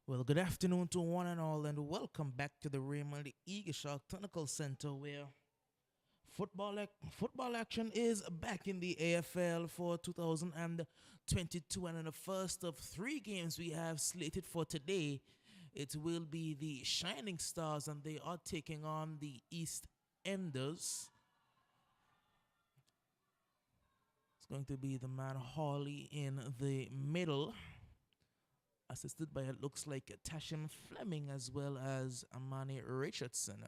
Well, good afternoon to one and all, and welcome back to the Raymond Eagle Shark Technical Center, where football action is back in the AFL for 2022, and in the first of three games we have slated for today, it will be the Shining Stars, and they are taking on the East Enders. It's going to be the man Hawley in the middle, assisted by it looks like Tashim Fleming as well as Amani Richardson.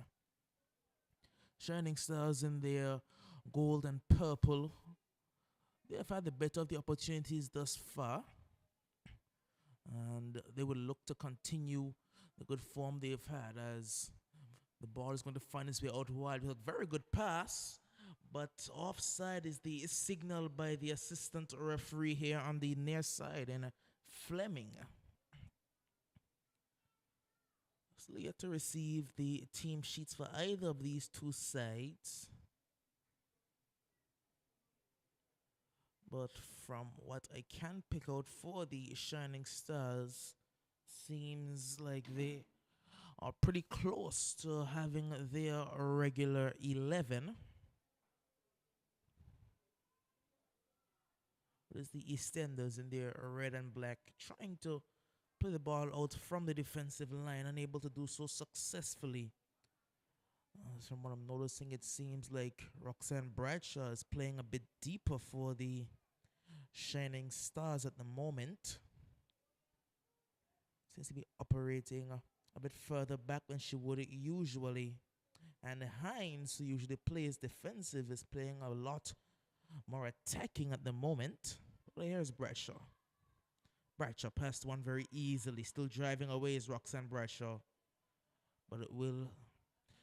Shining Stars in their gold and purple. They have had the better of the opportunities thus far, and they will look to continue the good form they've had as the ball is going to find its way out wide with a very good pass. But offside is the signal by the assistant referee here on the near side, and Fleming still yet to receive the team sheets for either of these two sides. But from what I can pick out for the Shining Stars, seems like they are pretty close to having their regular 11. There's the EastEnders in their red and black trying to play the ball out from the defensive line, unable to do so successfully. From what I'm noticing, it seems like Roxanne Bradshaw is playing a bit deeper for the Shining Stars at the moment. Seems to be operating a bit further back than she would usually. And Hines, who usually plays defensive, is playing a lot more attacking at the moment. Well, here's Bradshaw. Bradshaw passed one very easily. Still driving away is Roxanne Bradshaw. But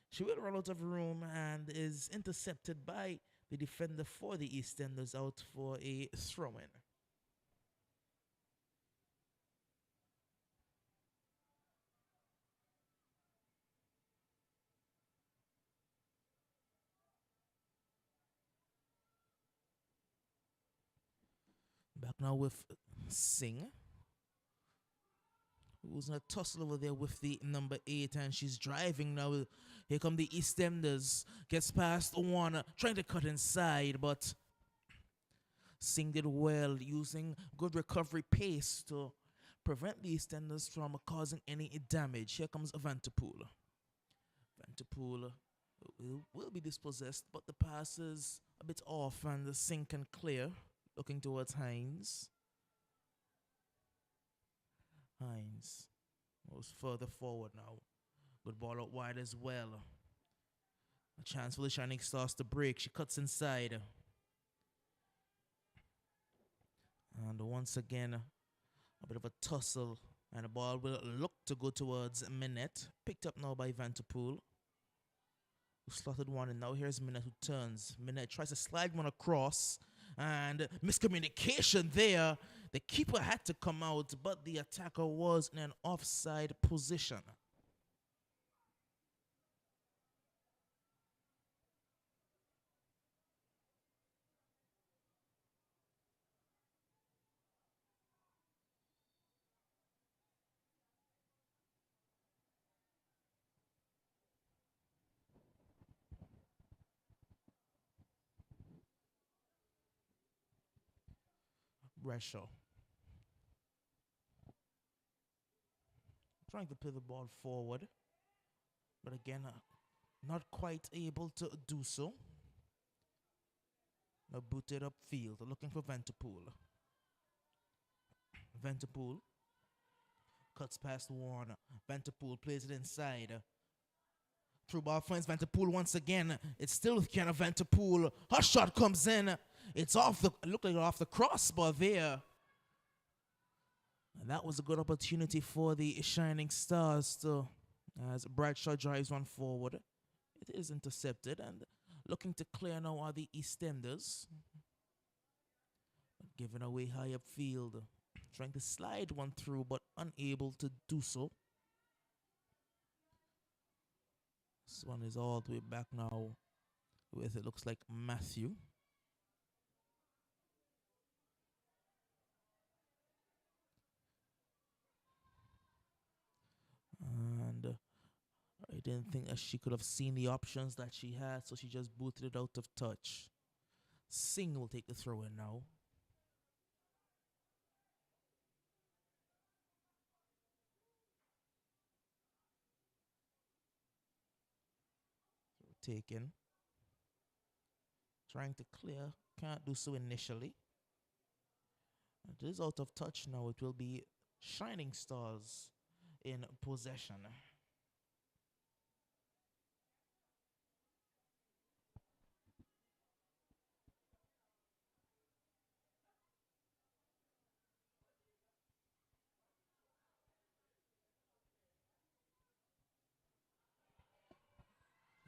she will run out of room and is intercepted by the defender for the EastEnders out for a throw-in. Back now with Singh, who's in a tussle over there with the number 8, and she's driving now. Here come the EastEnders. Gets past one, trying to cut inside, but Singh did well, using good recovery pace to prevent the EastEnders from causing any damage. Here comes Vanterpool. Vanterpool will be dispossessed, but the pass is a bit off, and the Singh can clear, looking towards Hines. Hines moves further forward now. Good ball out wide as well. A chance for the Shining Stars to break. She cuts inside. And once again, a bit of a tussle. And the ball will look to go towards Minette. Picked up now by Vanterpool, who slotted one. And now here's Minette, who turns. Minette tries to slide one across. And miscommunication there. The keeper had to come out, but the attacker was in an offside position. Bradshaw trying to play the ball forward, but again, not quite able to do so. Now booted upfield, looking for Vanterpool. Vanterpool cuts past Warner. Vanterpool plays it inside. Through ball finds Vanterpool once again. It's still kind of Vanterpool. Her shot comes in. It's off the, looked like off the crossbar there. And that was a good opportunity for the Shining Stars to, as Bradshaw drives one forward. It is intercepted, and looking to clear now are the EastEnders. Giving away high upfield. Trying to slide one through, but unable to do so. This one is all the way back now with, it looks like, Matthew. I didn't think that she could have seen the options that she had, so she just booted it out of touch. Singh will take the throw in now. Taken. Trying to clear. Can't do so initially. It is out of touch now. It will be Shining Stars in possession.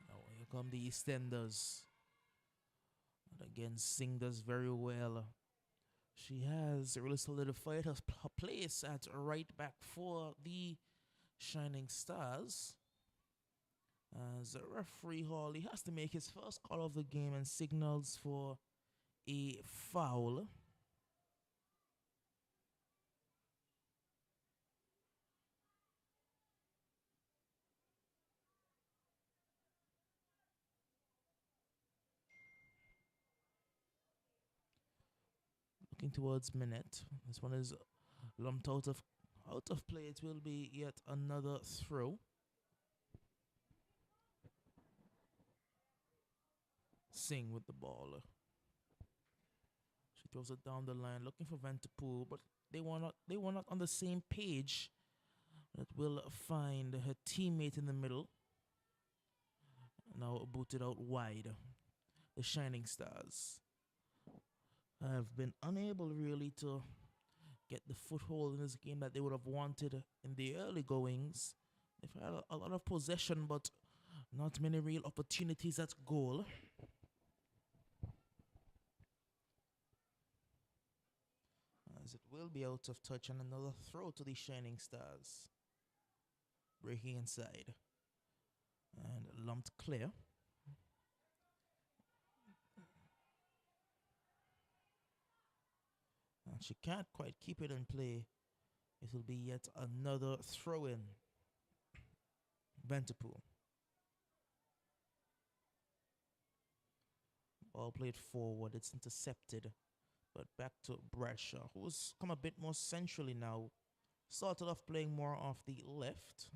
Now here come the EastEnders. And again, Singh does very well. She has really solidified her place at right back for the Shining Stars. As referee Hall, he has to make his first call of the game and signals for a foul. Looking towards minute. This one is lumped out of play. It will be yet another throw. Singh with the ball. She throws it down the line, looking for Vanderpool, but they were not on the same page. That will find her teammate in the middle. Now booted out wide. The Shining Stars have been unable really to get the foothold in this game that they would have wanted in the early goings. They've had a lot of possession, but not many real opportunities at goal. As it will be out of touch and another throw to the Shining Stars. Breaking inside. And lumped clear. And she can't quite keep it in play. It will be yet another throw in. Vanderpool. Ball played forward. It's intercepted. But back to Bradshaw, who's come a bit more centrally now. Started off playing more off the left.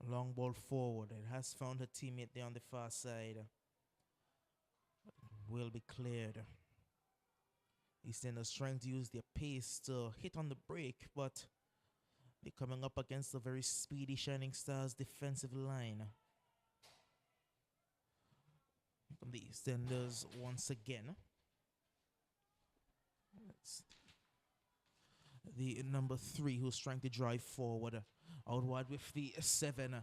Long ball forward. It has found her teammate there on the far side. Will be cleared. EastEnders trying to use their pace to hit on the break, but they're coming up against a very speedy Shining Stars defensive line. From the EastEnders once again. It's the number 3 who's trying to drive forward. Outward with the 7.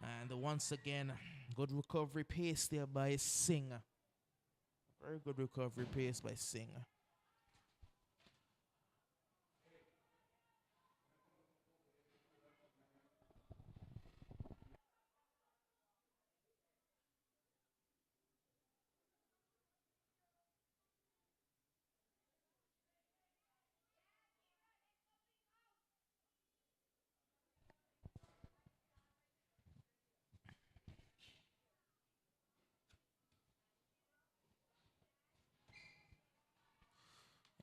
And once again, good recovery pace there by Singh. Very good recovery pace by Singh.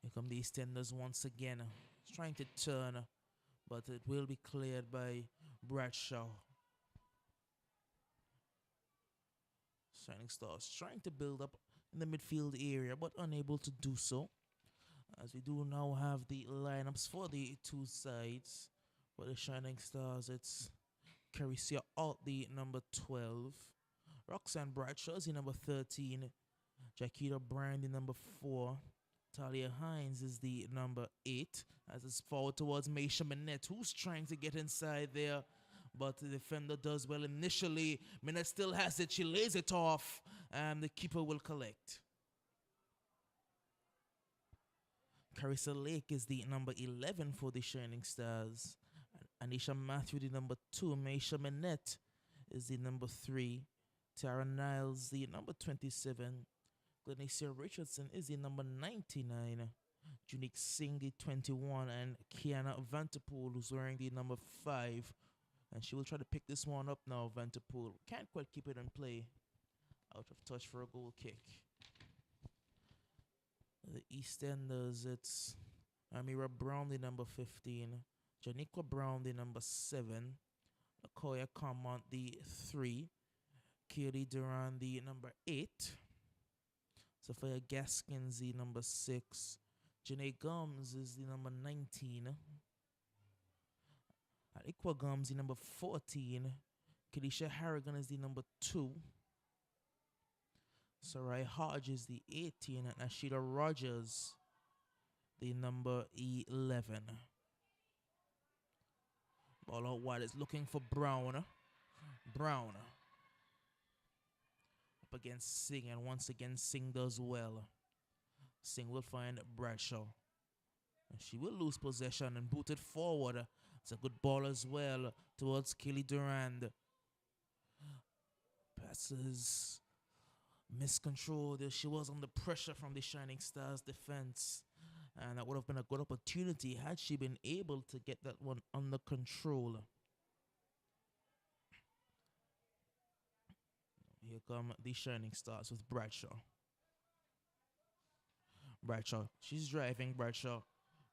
Here come the EastEnders once again. Trying to turn, but it will be cleared by Bradshaw. Shining Stars trying to build up in the midfield area, but unable to do so. As we do now have the lineups for the two sides. For the Shining Stars, it's Carissa Alt, the number 12. Roxanne Bradshaw is the number 13. Jaquita Bryan, the number 4. Talia Hines is the number 8. As it's forward towards Maisha Minette, who's trying to get inside there. But the defender does well initially. Minette still has it. She lays it off. And the keeper will collect. Carissa Lake is the number 11 for the Shining Stars. Anisha Matthew, the number 2. Maisha Minette is the number 3. Tara Niles, the number 27. Glenacia Richardson is the number 99. Junique Singh, the 21. And Kiana Vanterpool, who's wearing the number 5. And she will try to pick this one up now, Vanterpool. Can't quite keep it in play. Out of touch for a goal kick. The EastEnders, it's Amira Brown, the number 15. Janiqua Brown, the number 7. Akoya Comont, the 3. Kaylee Duran, the number 8. Sophia Gaskins, the number 6. Janae Gums is the number 19. Anikwa Gums, the number 14. Kadisha Harrigan is the number 2. Sarai Hodge is the 18. And Ashida Rogers, the number 11. Ball out wide is looking for Brown. Brown up against Singh, and once again Singh does well. Singh will find Bradshaw. And she will lose possession and boot it forward. It's a good ball as well towards Kelly Durand. Passes miscontrolled. She was under pressure from the Shining Stars defense. And that would have been a good opportunity had she been able to get that one under control. Here come the Shining Stars with Bradshaw. Bradshaw, she's driving Bradshaw.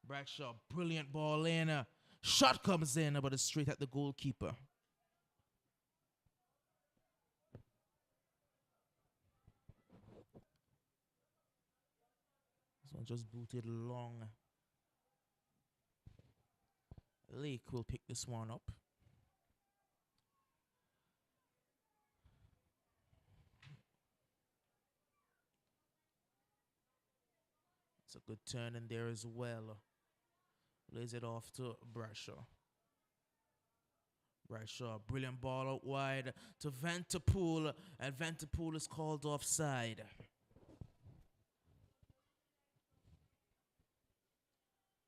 Bradshaw, brilliant ball in. Shot comes in, but it's straight at the goalkeeper. This one just booted long. Lake will pick this one up. It's a good turn in there as well. Lays it off to Bradshaw. Bradshaw, brilliant ball out wide to Vanterpool, and Vanterpool is called offside.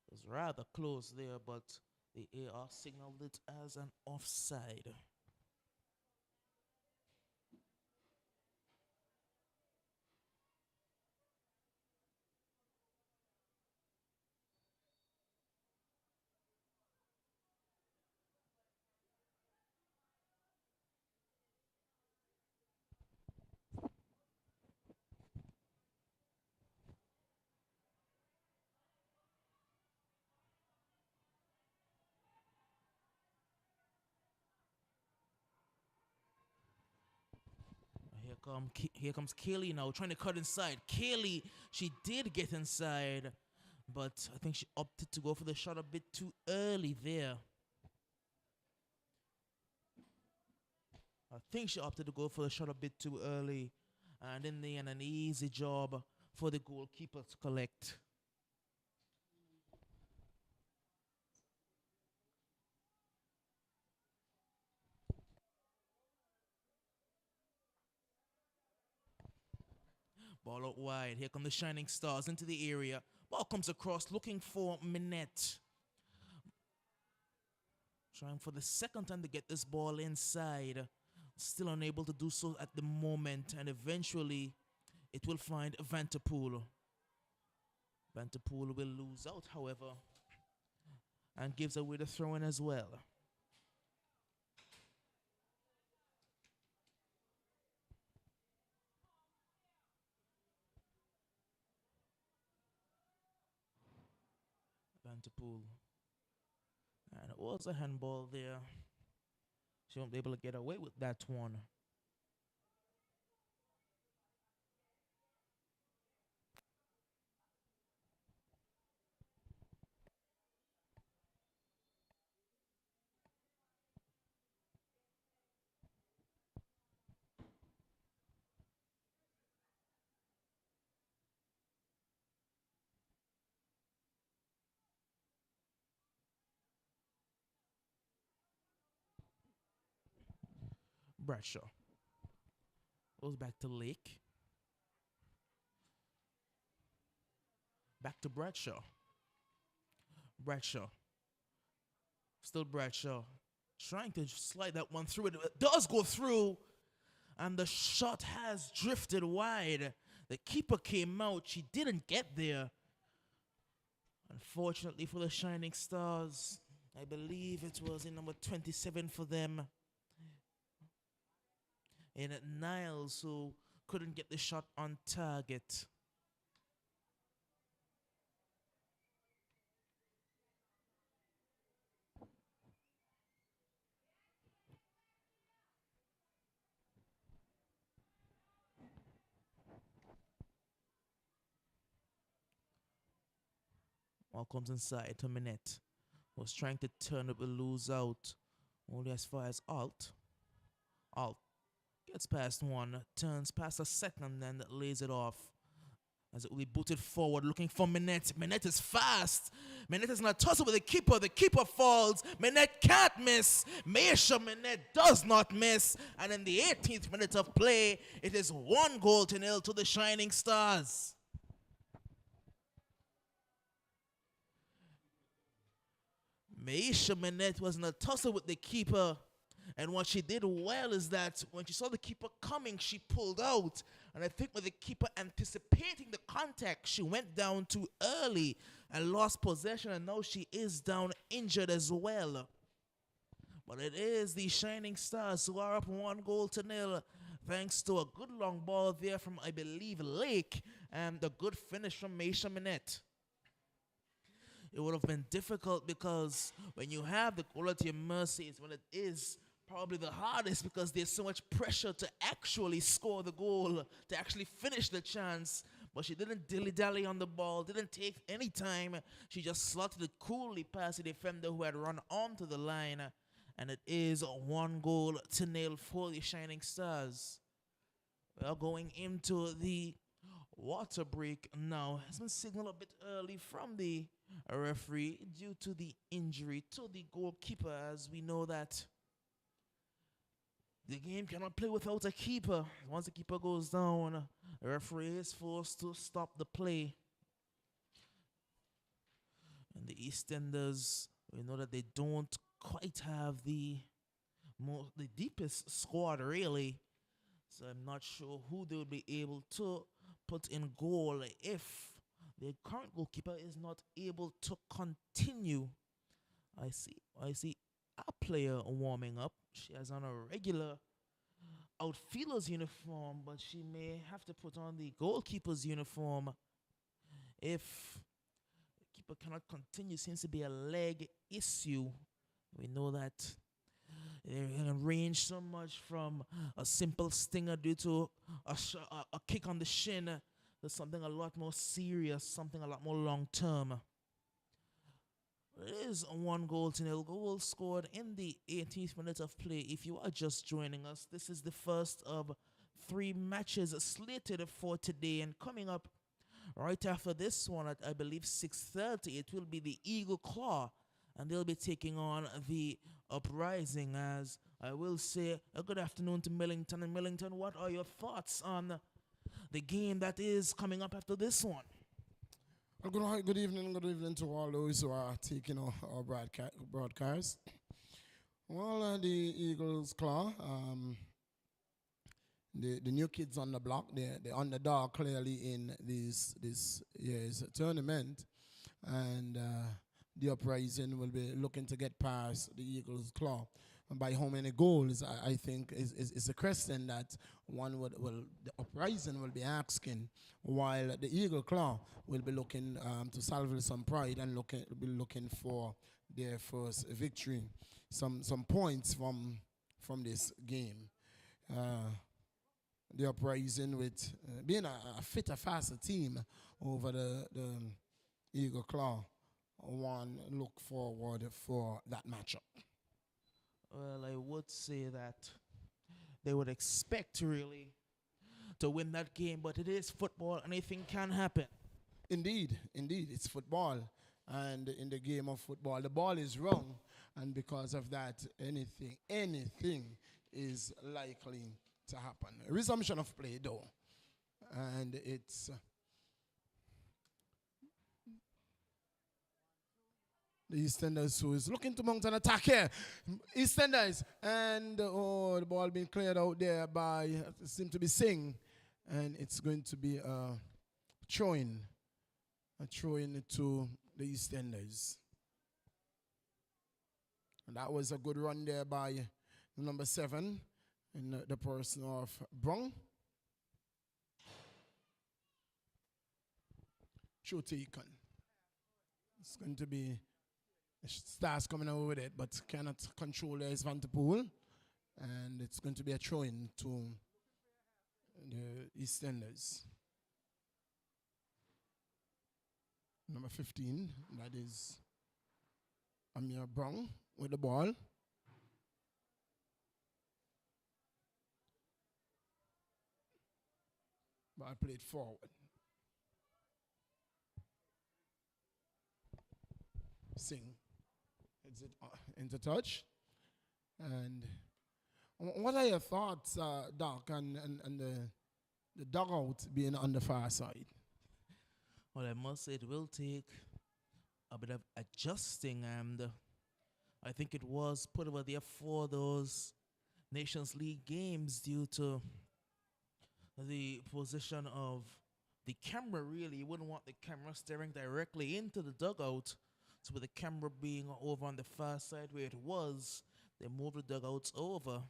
It was rather close there, but the AR signaled it as an offside. Here comes Kaylee now, trying to cut inside. Kaylee, she did get inside, but I think she opted to go for the shot a bit too early there. I think she opted to go for the shot a bit too early. And in the end, an easy job for the goalkeeper to collect. Ball out wide. Here come the Shining Stars into the area. Ball comes across, looking for Minette. Trying for the second time to get this ball inside. Still unable to do so at the moment. And eventually, it will find Vanterpool. Vanterpool will lose out, however. And gives away the throw-in as well. Vanterpool. And it was a handball there. She won't be able to get away with that one. Bradshaw. Goes back to Lake. Back to Bradshaw. Bradshaw. Still Bradshaw. Trying to slide that one through. It does go through. and the shot has drifted wide. The keeper came out. She didn't get there. Unfortunately for the Shining Stars, I believe it was in number 27 for them, in Niles, who couldn't get the shot on target. Ball comes inside to Minette. Was trying to turn up the lose out. Only as far as Alt. Alt gets past one, turns past a second, and lays it off. As it will be booted forward, looking for Minette. Minette is fast. Minette is not tossed with the keeper. The keeper falls. Minette can't miss. Maisha Minette does not miss. And in the 18th minute of play, it is 1-0 to the Shining Stars. Maisha Minette was in a tussle with the keeper. And what she did well is that when she saw the keeper coming, she pulled out. And I think with the keeper anticipating the contact, she went down too early and lost possession. And now she is down injured as well. But it is the Shining Stars who are up 1-0 thanks to a good long ball there from, I believe, Lake, and a good finish from Maisha Minette. It would have been difficult because when you have the quality of Mercies, when it is probably the hardest because there's so much pressure to actually score the goal, to actually finish the chance. But she didn't dilly-dally on the ball, didn't take any time. She just slotted it coolly past the defender who had run onto the line. And it is 1-0 for the Shining Stars. We are going into the water break now. It's been signaled a bit early from the referee due to the injury to the goalkeeper, as we know that the game cannot play without a keeper. Once the keeper goes down, the referee is forced to stop the play. And the EastEnders, we know that they don't quite have the deepest squad, really. So I'm not sure who they will be able to put in goal if the current goalkeeper is not able to continue. I see a player warming up. She has on a regular outfielder's uniform, but she may have to put on the goalkeeper's uniform if the keeper cannot continue. Seems to be a leg issue. We know that they can range so much from a simple stinger due to a kick on the shin to something a lot more serious, something a lot more long-term. It is a 1-0 goal scored in the 18th minute of play. If you are just joining us, this is the first of 3 matches slated for today. And coming up right after this one at, I believe, 6:30, it will be the Eagle Claw. And they'll be taking on the Uprising. As I will say, a good afternoon to Millington. And Millington, what are your thoughts on the game that is coming up after this one? Well, good evening to all those who are taking our broadcast. Well, the Eagles Claw, the new kids on the block, they're underdog clearly in this year's tournament, and the Uprising will be looking to get past the Eagles Claw. And by how many goals, I think is a question that the Uprising will be asking, while the Eagle Claw will be looking to salvage some pride and be looking for their first victory, some points from this game. The Uprising, with being a fitter, faster team over the Eagle Claw, one look forward for that matchup. Well, I would say that they would expect really to win that game, but it is football. Anything can happen. Indeed, it's football. And in the game of football, the ball is wrong. And because of that, anything is likely to happen. A resumption of play, though. And it's The EastEnders who is looking to mount an attack here. EastEnders. And the ball being cleared out there by, seem to be Singh. And it's going to be a throw-in to the EastEnders. And that was a good run there by number 7 in the person of Brown. Throw taken. It's going to be Stars coming over with it, but cannot control his Van de Poel. And it's going to be a throw-in to the EastEnders. Number 15, that is Amir Brown with the ball. Ball played forward. Singh heads it into touch. And what are your thoughts, Doc, and the dugout being on the far side? Well, I must say it will take a bit of adjusting, and I think it was put over there for those Nations League games due to the position of the camera. Really, you wouldn't want the camera staring directly into the dugout. So with the camera being over on the far side where it was, they moved the dugouts over.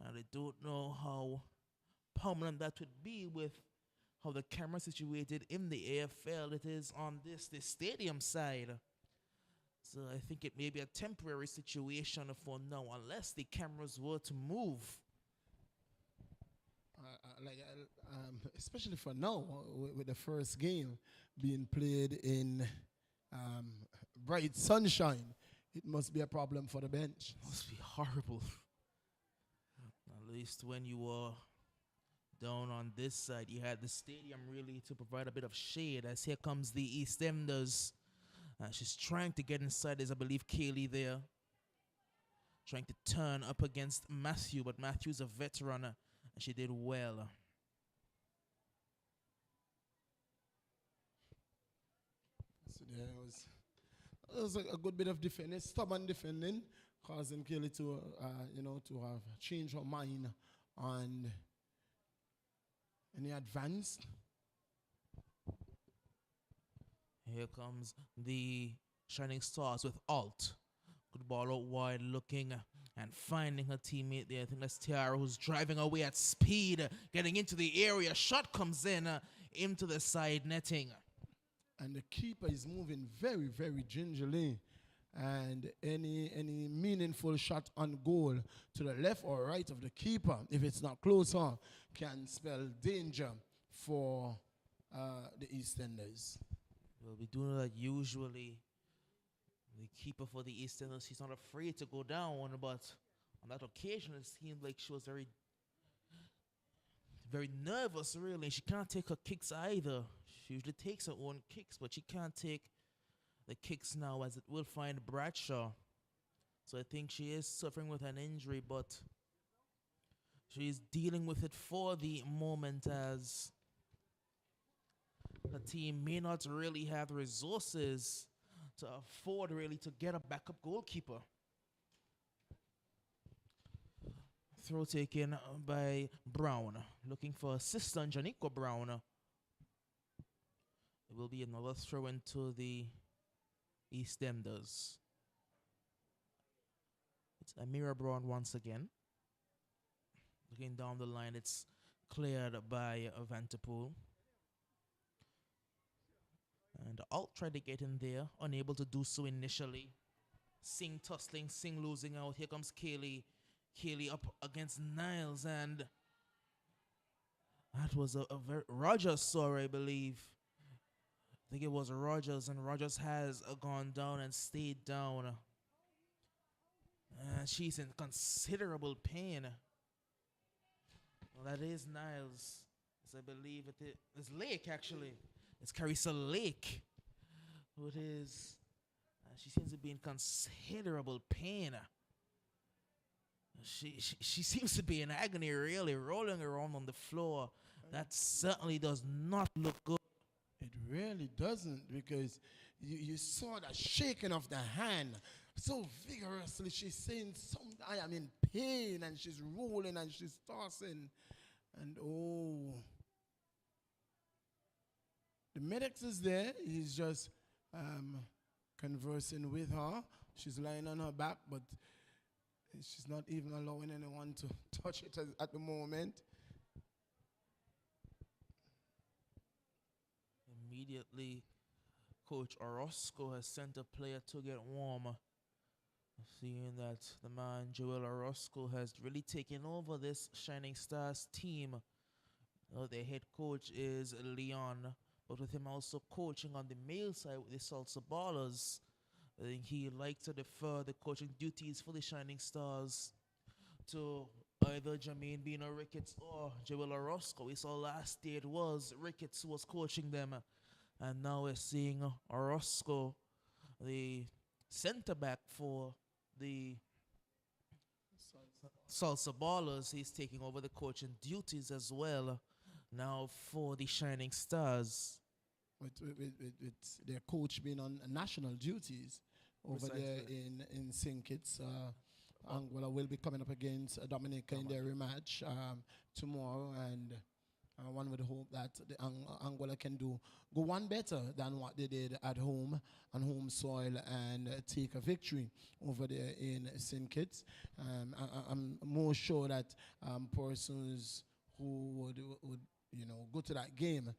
And I don't know how permanent that would be with how the camera situated in the AFL. It is on the stadium side. So I think it may be a temporary situation for now, unless the cameras were to move. Especially for now, with the first game being played in bright sunshine, it must be a problem for the bench. It must be horrible. At least when you were down on this side, you had the stadium really to provide a bit of shade. As here comes the EastEnders. She's trying to get inside. There's, I believe, Kaylee there. Trying to turn up against Matthew, but Matthew's a veteran, and she did well. So there was a good bit of defending, stubborn defending, causing Kaylee to, to have changed her mind on any advance. Here comes the Shining Stars with Alt. Good ball out wide, looking and finding her teammate there. I think that's Tiara, who's driving away at speed, getting into the area. Shot comes in into the side netting. And the keeper is moving very, very gingerly. And any meaningful shot on goal to the left or right of the keeper, if it's not closer, can spell danger for the EastEnders. Well, we do know that usually the keeper for the EastEnders, she's not afraid to go down, but on that occasion it seemed like she was very, very nervous, really. She can't take her kicks either. She usually takes her own kicks, but she can't take the kicks now, as it will find Bradshaw. So I think she is suffering with an injury, but she's dealing with it for the moment, as the team may not really have the resources to afford really to get a backup goalkeeper. Throw taken by Brown, looking for assistant Janico Brown. It will be another throw into the EastEnders. It's Amira Brown once again. Looking down the line, it's cleared by Van de Poel. And Alt tried to get in there, unable to do so initially. Singh tussling, Singh losing out. Here comes Kaylee. Kaylee up against Niles, and that was a very Rogers saw, I believe. I think it was Rogers, and Rogers has gone down and stayed down. She's in considerable pain. Well, that is Niles. I believe it's Lake, actually. It's Carissa Lake, who it is. She seems to be in considerable pain. She seems to be in agony, really, rolling around on the floor. That certainly does not look good. It really doesn't, because you saw that shaking of the hand so vigorously. She's saying, I am in pain, and she's rolling and she's tossing. And oh, the medics is there. He's just conversing with her. She's lying on her back, but she's not even allowing anyone to touch it at the moment. Immediately, Coach Orozco has sent a player to get warm. Seeing that the man Joel Orozco has really taken over this Shining Stars team. Their head coach is Leon, but with him also coaching on the male side with the Salsa Ballers, I think he likes to defer the coaching duties for the Shining Stars to either Jermaine Bino Ricketts or Joel Orozco. We saw last year it was Ricketts who was coaching them, and now we're seeing Orozco, the center back for the Salsa Ballers. He's taking over the coaching duties as well now for the Shining Stars. With their coach being on national duties over there in St. Kitts. Angola will be coming up against Dominica in their rematch tomorrow, and one would hope that the Angola can go one better than what they did at home on home soil and take a victory over there in St. Kitts. I'm more sure that persons who would go to that game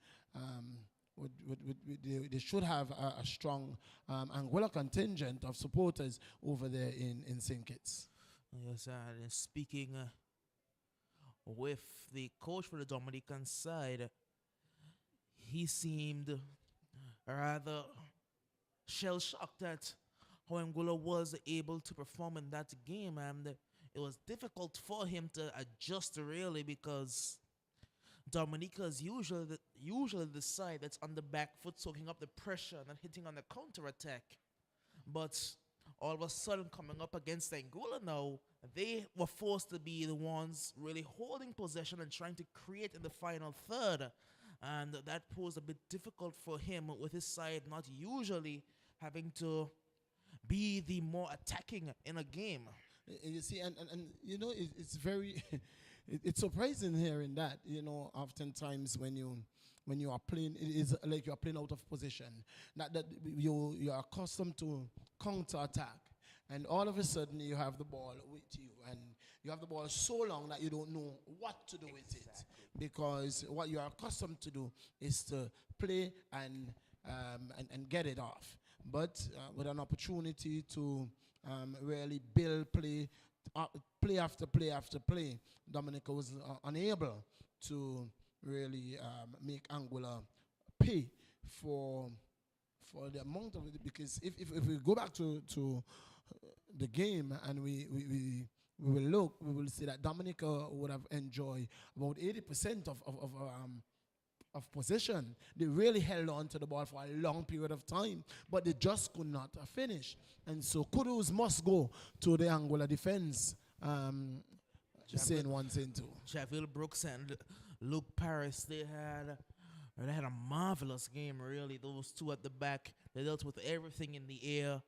they should have a strong Angola contingent of supporters over there in St. Kitts. Yes, and speaking with the coach for the Dominican side, he seemed rather shell-shocked at how Angola was able to perform in that game, and it was difficult for him to adjust really, because Dominica is usually the side that's on the back foot, soaking up the pressure and hitting on the counter-attack. But all of a sudden, coming up against Angola now, they were forced to be the ones really holding possession and trying to create in the final third. And that posed a bit difficult for him, with his side not usually having to be the more attacking in a game. You see, and it's very... It's surprising hearing that, oftentimes when you are playing, it is like you are playing out of position. That you are accustomed to counter attack, and all of a sudden you have the ball with you, and you have the ball so long that you don't know what to do with it, because what you are accustomed to do is to play and get it off. But with an opportunity to really build play. Play after play after play, Dominica was unable to really make Angola pay for the amount of it, because if we go back to the game and we will look, we will see that Dominica would have enjoyed about 80% of possession. They really held on to the ball for a long period of time, but they just could not finish. And so kudos must go to the Angola defense, saying one, saying two. Javier Brooks and Luke Paris, they had a marvelous game, really. Those two at the back, they dealt with everything in the air.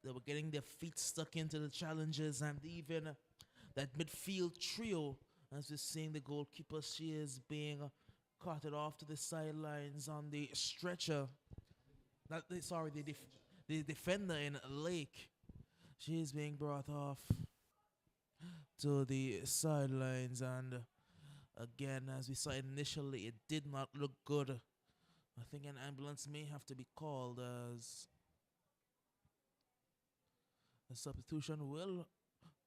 They were getting their feet stuck into the challenges, and even that midfield trio, as we're seeing the goalkeeper, she is being carted off to the sidelines on the stretcher. The defender in Lake. She is being brought off to the sidelines, and again, as we saw initially, it did not look good. I think an ambulance may have to be called, as a substitution will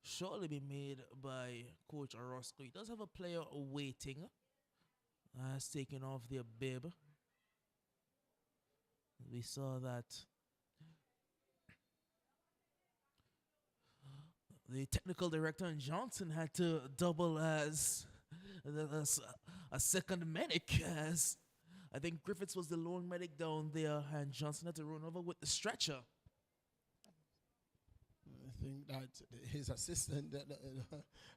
surely be made by Coach Orozco. He does have a player waiting, has taken off their bib. We saw that the technical director in Johnson had to double as a second medic, as I think Griffiths was the lone medic down there, and Johnson had to run over with the stretcher. I think that his assistant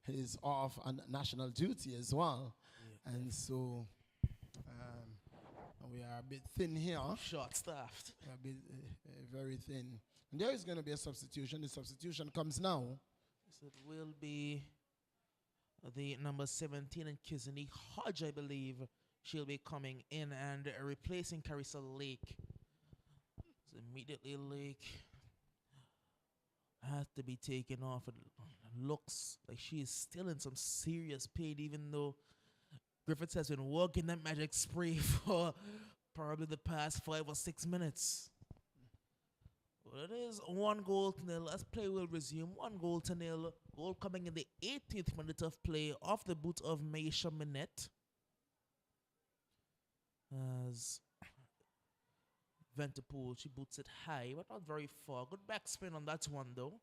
is off on national duty as well. Yeah. And so I We are a bit thin here. Short staffed. We are a bit very thin. And there is going to be a substitution. The substitution comes now. So it will be the number 17 in Kizani Hodge, I believe. She'll be coming in and replacing Carissa Lake. So immediately Lake has to be taken off. It looks like she is still in some serious pain, even though Griffiths has been working that magic spray for probably the past 5 or 6 minutes. Well, it is 1-0. As play will resume. 1-0. Goal coming in the 18th minute of play off the boot of Maisha Minette. As Vanterpool, she boots it high, but not very far. Good backspin on that one, though.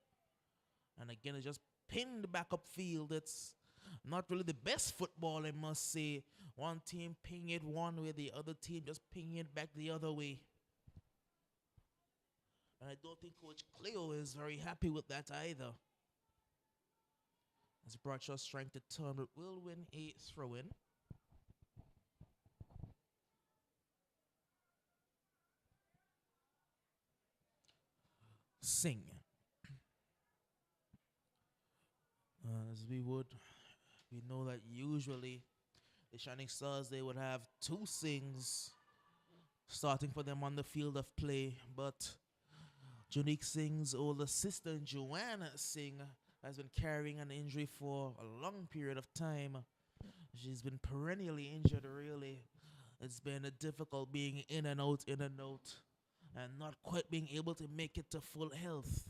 And again, it just pinned back upfield. It's not really the best football, I must say. One team pinging it one way, the other team just pinging it back the other way. And I don't think Coach Cleo is very happy with that either. As Bradshaw's trying to turn, it will win a throw-in. Sing. As we know that usually the Shining Stars, they would have 2 Sings starting for them on the field of play, but Junique Singh's older sister, Joanna Singh, has been carrying an injury for a long period of time. She's been perennially injured, really. It's been difficult being in and out, and not quite being able to make it to full health.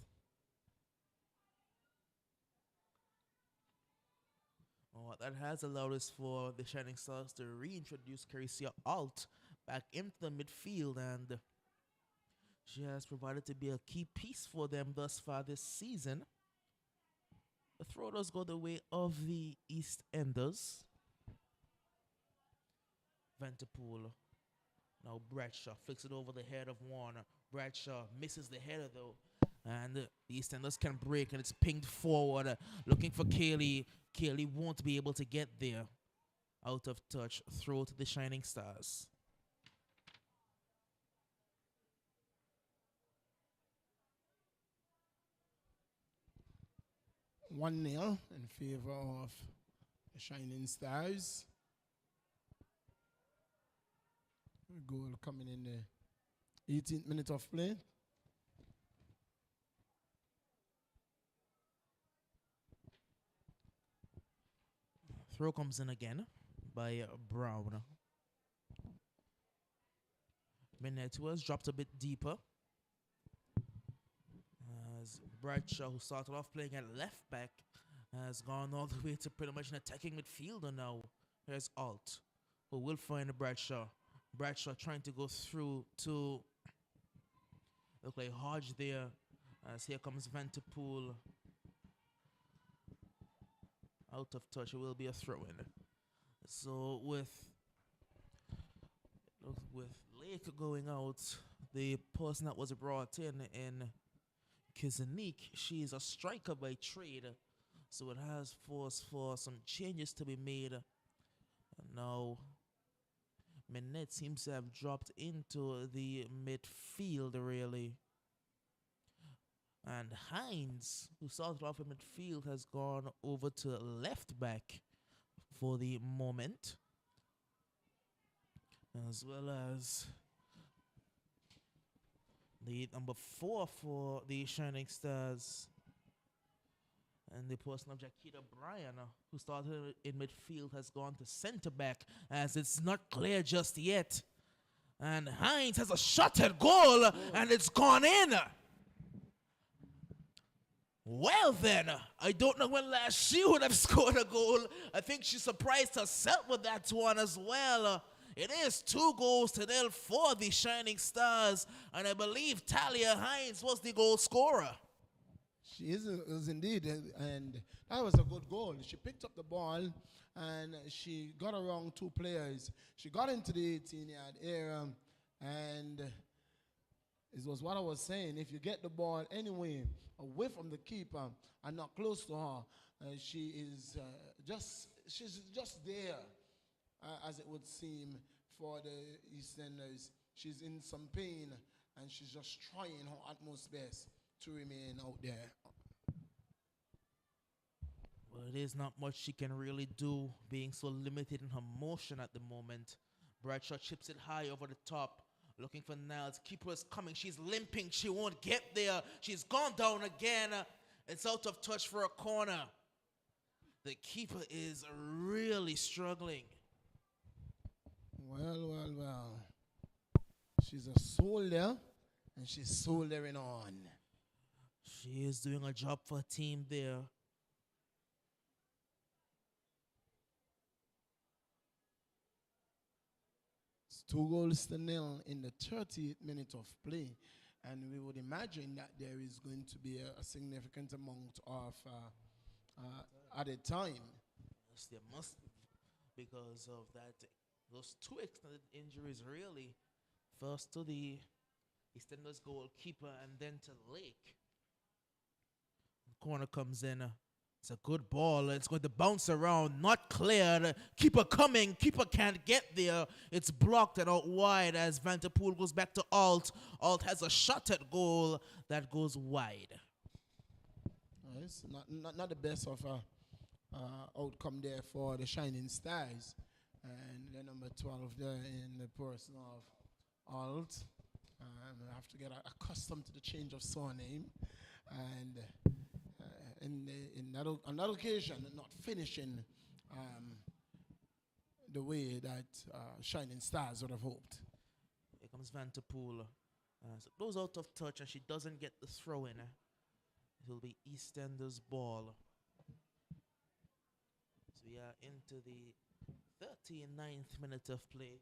That has allowed us for the Shining Stars to reintroduce Caricia Alt back into the midfield, and she has provided to be a key piece for them thus far this season. The throw does go the way of the East Enders. Vanterpool. Now Bradshaw flicks it over the head of Warner. Bradshaw misses the header though. And the EastEnders can break, and it's pinged forward. Looking for Kaylee. Kaylee won't be able to get there. Out of touch. Throw to the Shining Stars. One nil in favor of the Shining Stars. Goal coming in the 18th minute of play. Throw comes in again by Brown. Minette was dropped a bit deeper. As Bradshaw, who started off playing at left back, has gone all the way to pretty much an attacking midfielder now. Here's Alt, who will find Bradshaw. Bradshaw trying to go through to look like Hodge there. As here comes Vanterpool. Out of touch, it will be a throw-in. So with Lake going out, the person that was brought in Kizanique, she is a striker by trade. So it has forced for some changes to be made. And now Minette seems to have dropped into the midfield, really. And Hines, who started off in midfield, has gone over to left back for the moment. As well as the number 4 for the Shining Stars. And the person of Jaquita Bryan, who started in midfield, has gone to centre back, as it's not clear just yet. And Hines has a shot at goal, and it's gone in. Well then, I don't know when last she would have scored a goal. I think she surprised herself with that one as well. It is 2-0 for the Shining Stars, and I believe Talia Hines was the goal scorer. She is indeed, and that was a good goal. She picked up the ball, and she got around 2 players. She got into the 18-yard area, and it was what I was saying. If you get the ball anyway, away from the keeper and not close to her, she's just there, as it would seem, for the EastEnders. She's in some pain and she's just trying her utmost best to remain out there. Well, there's not much she can really do, being so limited in her motion at the moment. Bradshaw chips it high over the top, looking for Niles. Keeper is coming. She's limping. She won't get there. She's gone down again. It's out of touch for a corner. The keeper is really struggling. Well. She's a soldier, and she's soldiering on. She is doing a job for her team there. It's 2-0 in the 30th minute of play. And we would imagine that there is going to be a significant amount of added time. Yes, there must be, because of that. Those two extended injuries, really. First to the EastEnders goalkeeper and then to Lake. The corner comes in. It's a good ball. It's going to bounce around. Not cleared. Keeper coming. Keeper can't get there. It's blocked and out wide as Vanterpool goes back to Alt. Alt has a shot at goal that goes wide. It's not the best of outcome there for the Shining Stars. And the number 12 there in the person of Alt. I have to get accustomed to the change of surname. And on that occasion, not finishing the way that Shining Stars would have hoped. Here comes Vanterpool. So it goes out of touch and she doesn't get the throw in. It will be EastEnders ball. So we are into the 39th minute of play.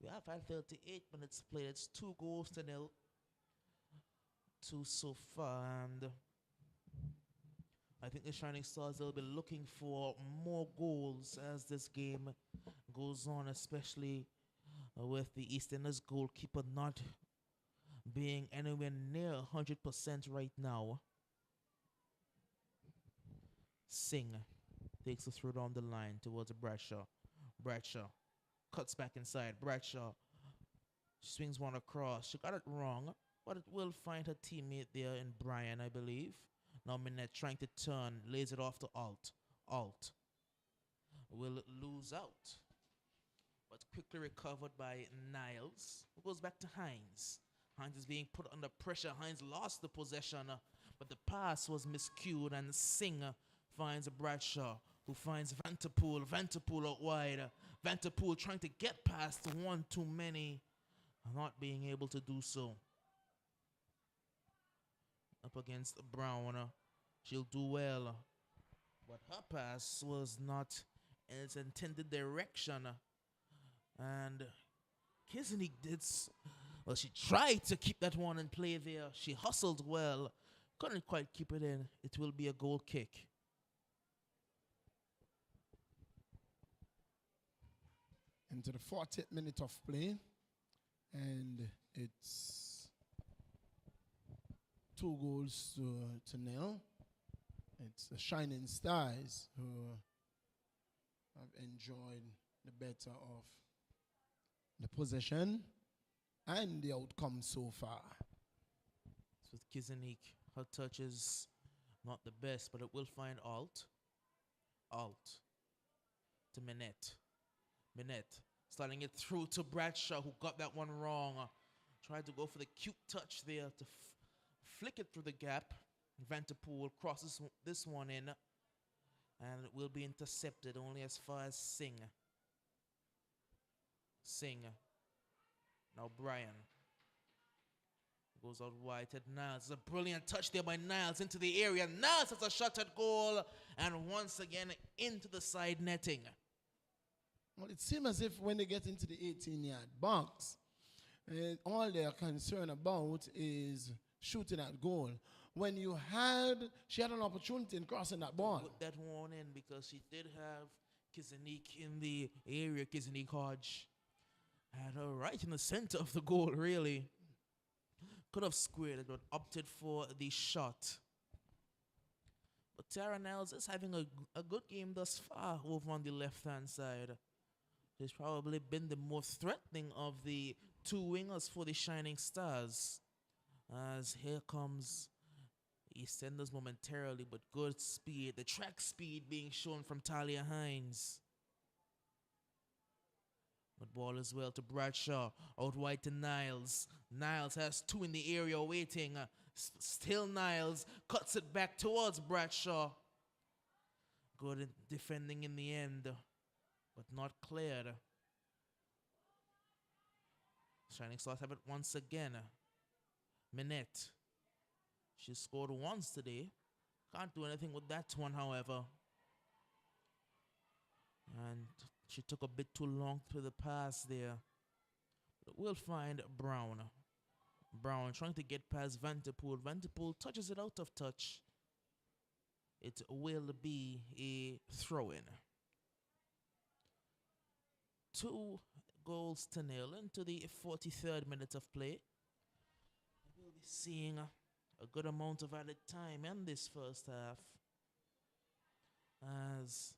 We have had 38 minutes played. It's 2-0. 2 so far, and I think the Shining Stars will be looking for more goals as this game goes on, especially with the EastEnders goalkeeper not being anywhere near 100% right now. Singh takes the throw down the line towards Bradshaw. Bradshaw cuts back inside. Bradshaw swings one across. She got it wrong, but it will find her teammate there in Brian, I believe. Now Minette trying to turn, lays it off to Alt. Alt will lose out, but quickly recovered by Niles, who goes back to Hines. Hines is being put under pressure. Hines lost the possession, but the pass was miscued, and Singh finds Bradshaw, who finds Vanterpool. Vanterpool out wide. Vanterpool trying to get past one too many, not being able to do so. Up against Brown. She'll do well, but her pass was not in its intended direction. And Kisnik well, she tried to keep that one in play there. She hustled well, couldn't quite keep it in. It will be a goal kick. Into the 40th minute of play, and it's 2-0. It's the Shining Stars who have enjoyed the better of the possession and the outcome so far. So with Kisnik, her touch is not the best, but it will find Alt. Alt to Minette. Minette sliding it through to Bradshaw, who got that one wrong. Tried to go for the cute touch there to flick it through the gap. Vanterpool crosses this one in, and it will be intercepted only as far as Singh. Singh. Now Brian goes out wide to Niles. It's a brilliant touch there by Niles into the area. Niles has a shot at goal, and once again into the side netting. Well, it seems as if when they get into the 18-yard box, all they're concerned about is shooting at goal. When she had an opportunity in crossing that ball. Put that one in because she did have Kisnik in the area. Kisnik Hodge had her right in the center of the goal, really. Could have squared it, but opted for the shot. But Tara Niles is having a good game thus far over on the left-hand side. He's probably been the most threatening of the two wingers for the Shining Stars. As here comes EastEnders momentarily, but good speed. The track speed being shown from Talia Hines. But ball as well to Bradshaw. Out wide to Niles. Niles has two in the area waiting. Still Niles cuts it back towards Bradshaw. Good defending in the end, but not cleared. Shining Stars have it once again. Minette. She scored once today. Can't do anything with that one, however. And she took a bit too long to the pass there. But we'll find Brown. Brown trying to get past Vanderpool. Vanderpool touches it out of touch. It will be a throw-in. 2-0 into the 43rd minute of play. We'll be seeing a good amount of added time in this first half. As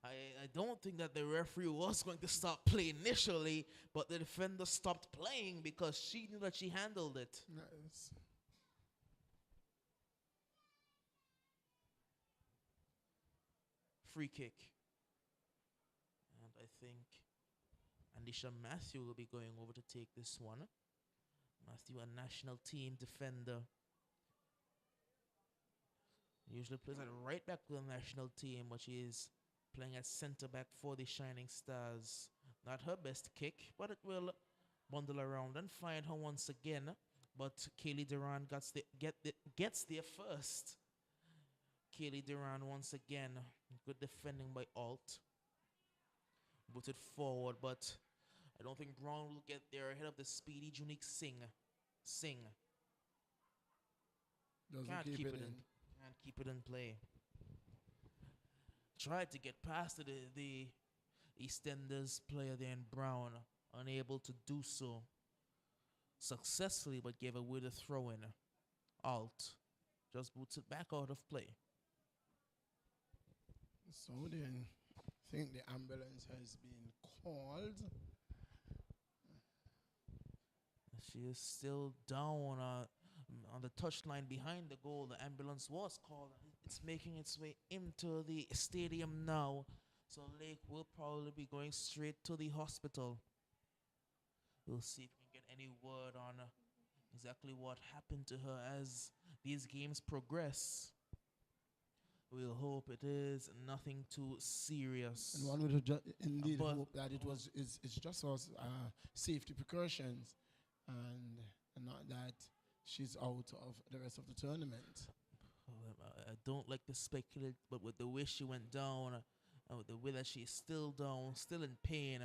I don't think that the referee was going to stop play initially, but the defender stopped playing because she knew that she handled it. Nice. Free kick. And I think Andisha Matthew will be going over to take this one. Matthew, a national team defender. Usually plays at right back for the national team, but she is playing at centre back for the Shining Stars. Not her best kick, but it will bundle around and find her once again. But Kaylee Duran gets there first. Kaylee Duran once again. Good defending by Alt. Put it forward, but I don't think Brown will get there ahead of the speedy Unique Singh. Doesn't keep it in. Can't keep it in play. Tried to get past the EastEnders player there in Brown. Unable to do so successfully, but gave away the throw-in. Alt just boots it back out of play. So then, I think the ambulance has been called. She is still down on the touchline behind the goal. The ambulance was called. It's making its way into the stadium now. So Lake will probably be going straight to the hospital. We'll see if we can get any word on exactly what happened to her as these games progress. We'll hope it is nothing too serious. And one would indeed hope that it's just us safety precautions and not that she's out of the rest of the tournament. I don't like to speculate, but with the way she went down, with the way that she's still down, still in pain,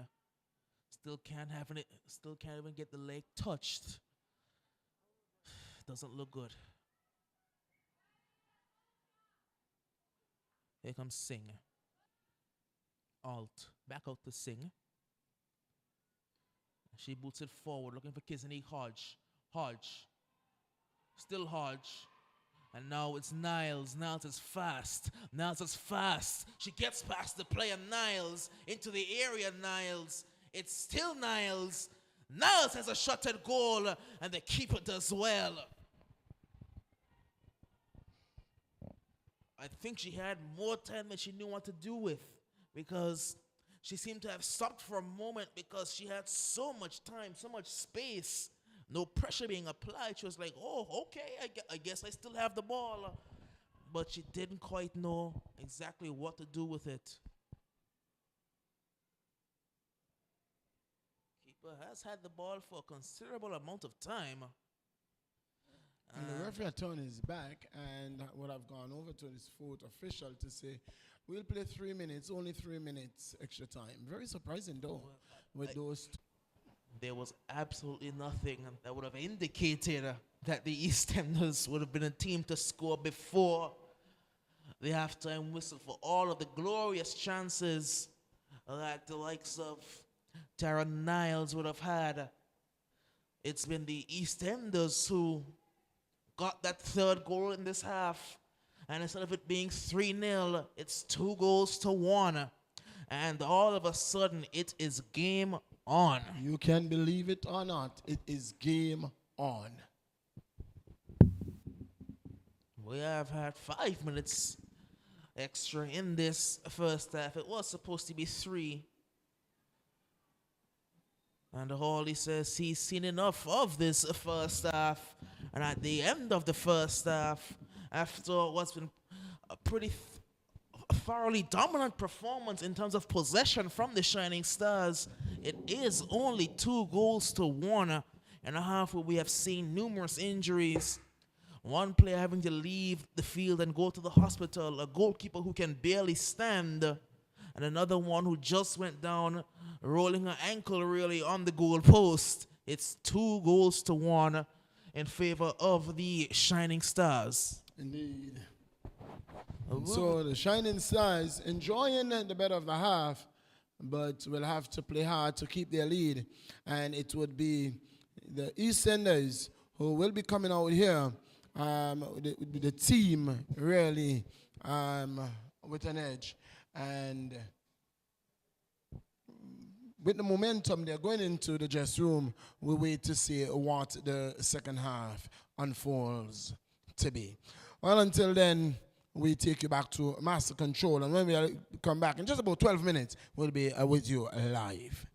still can't even get the leg touched. Doesn't look good. Here comes Singh. Alt. Back out to Singh. She boots it forward, looking for Kisney Hodge. Hodge. Still Hodge. And now it's Niles. Niles is fast. Niles is fast. She gets past the player Niles into the area Niles. It's still Niles. Niles has a shot at goal, and the keeper does well. I think she had more time than she knew what to do with, because she seemed to have stopped for a moment because she had so much time, so much space, no pressure being applied. She was like, oh, okay, I guess I still have the ball. But she didn't quite know exactly what to do with it. Keeper has had the ball for a considerable amount of time. And the referee turned his back and would have gone over to his fourth official to say, we'll play 3 minutes, only 3 minutes extra time. Very surprising though, with those. There was absolutely nothing that would have indicated that the EastEnders would have been a team to score before the halftime whistle, for all of the glorious chances that the likes of Tara Niles would have had. It's been the EastEnders who got that third goal in this half, and instead of it being 3-0, it's 2-1. and all of a sudden it is game on. You can believe it or not, it is game on. We have had 5 minutes extra in this first half. It was supposed to be 3. And Hawley says he's seen enough of this first half. And at the end of the first half, after what's been a pretty thoroughly dominant performance in terms of possession from the Shining Stars, it is only 2-1 in a half where we have seen numerous injuries. One player having to leave the field and go to the hospital, a goalkeeper who can barely stand, and another one who just went down rolling her ankle really on the goal post. It's 2-1 in favor of the Shining Stars. Indeed. So the Shining Stars enjoying the better of the half, but will have to play hard to keep their lead. And it would be the EastEnders who will be coming out here, the team really with an edge. And with the momentum they're going into the dressing room, we wait to see what the second half unfolds to be. Well, until then, we take you back to Master Control, and when we come back in just about 12 minutes, we'll be with you live.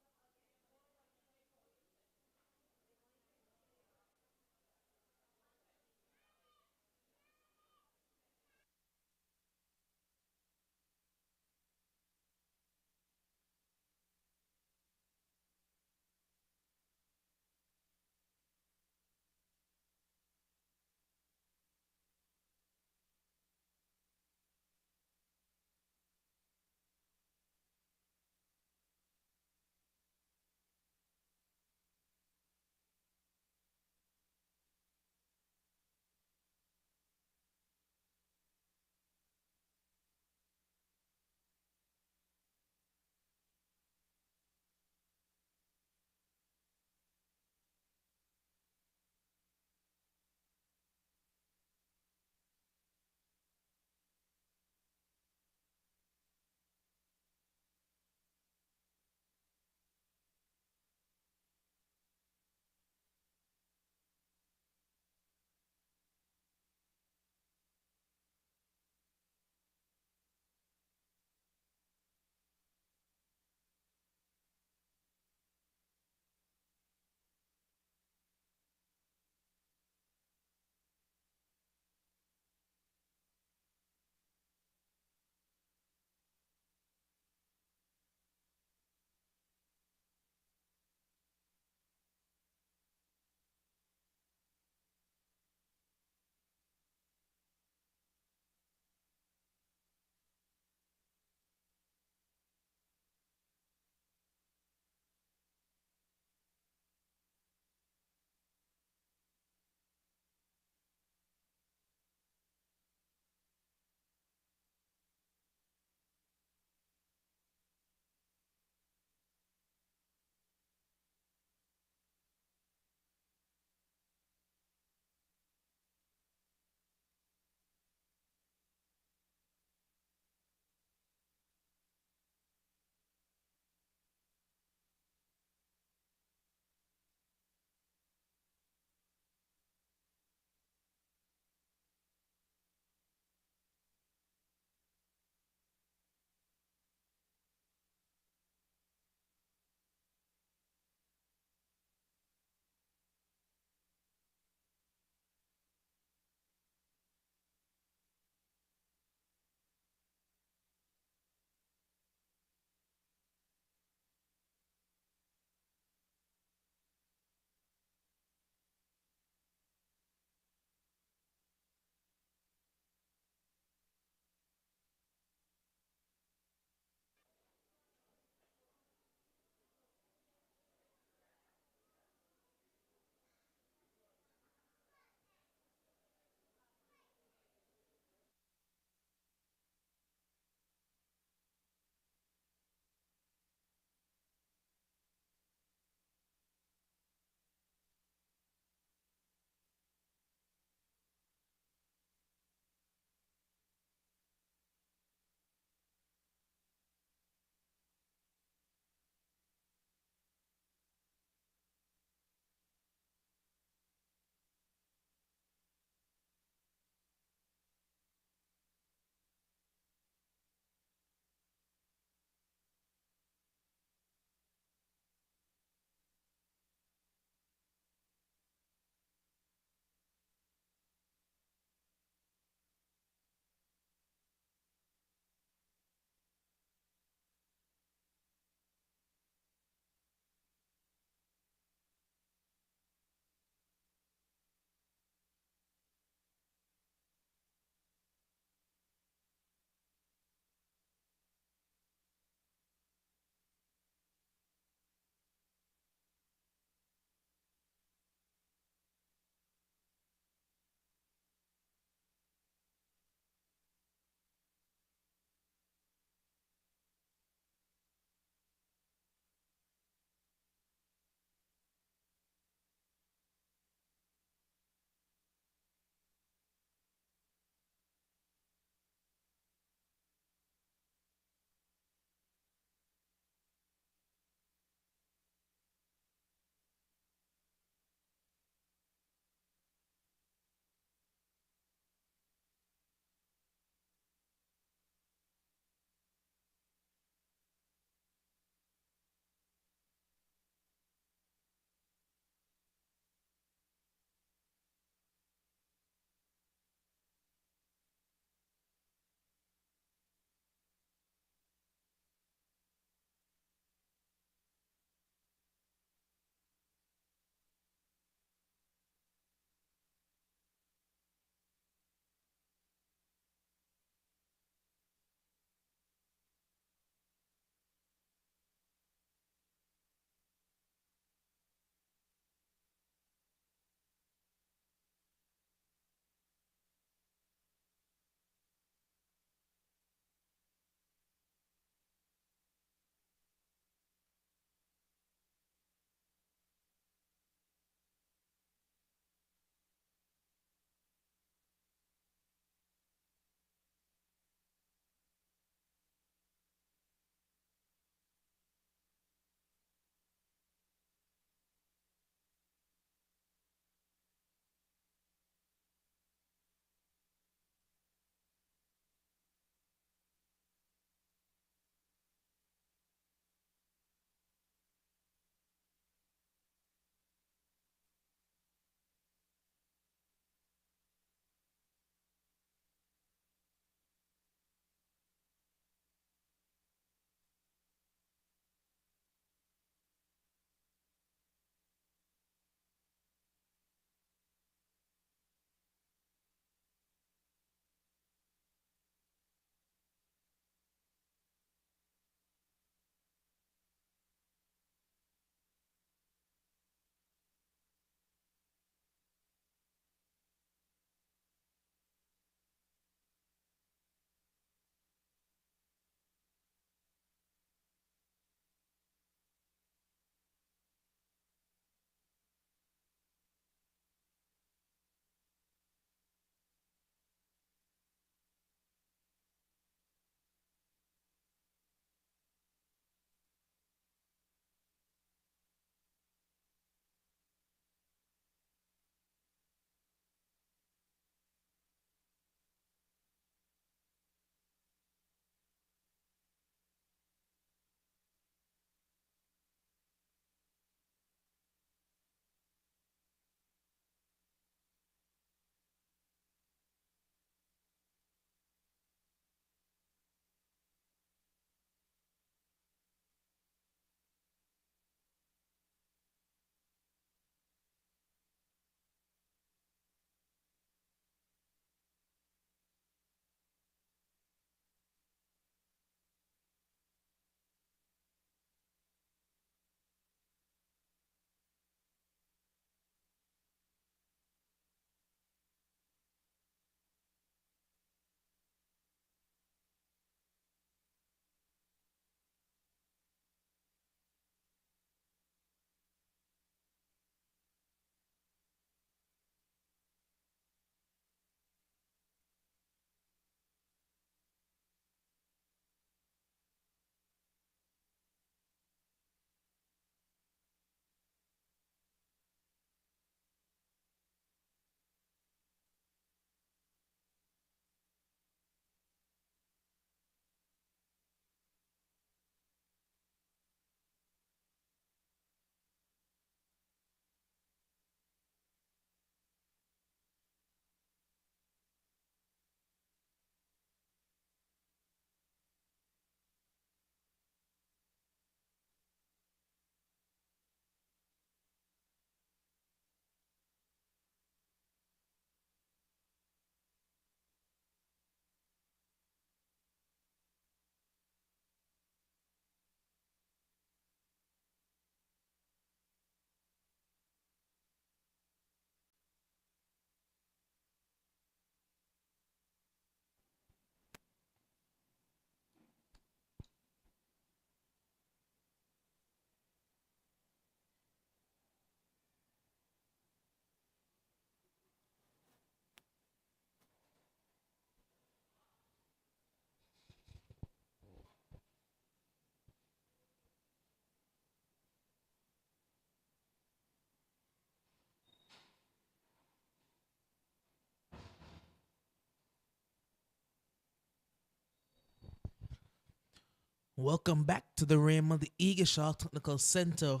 Welcome back to the Raymond Eagleshaw Technical Center,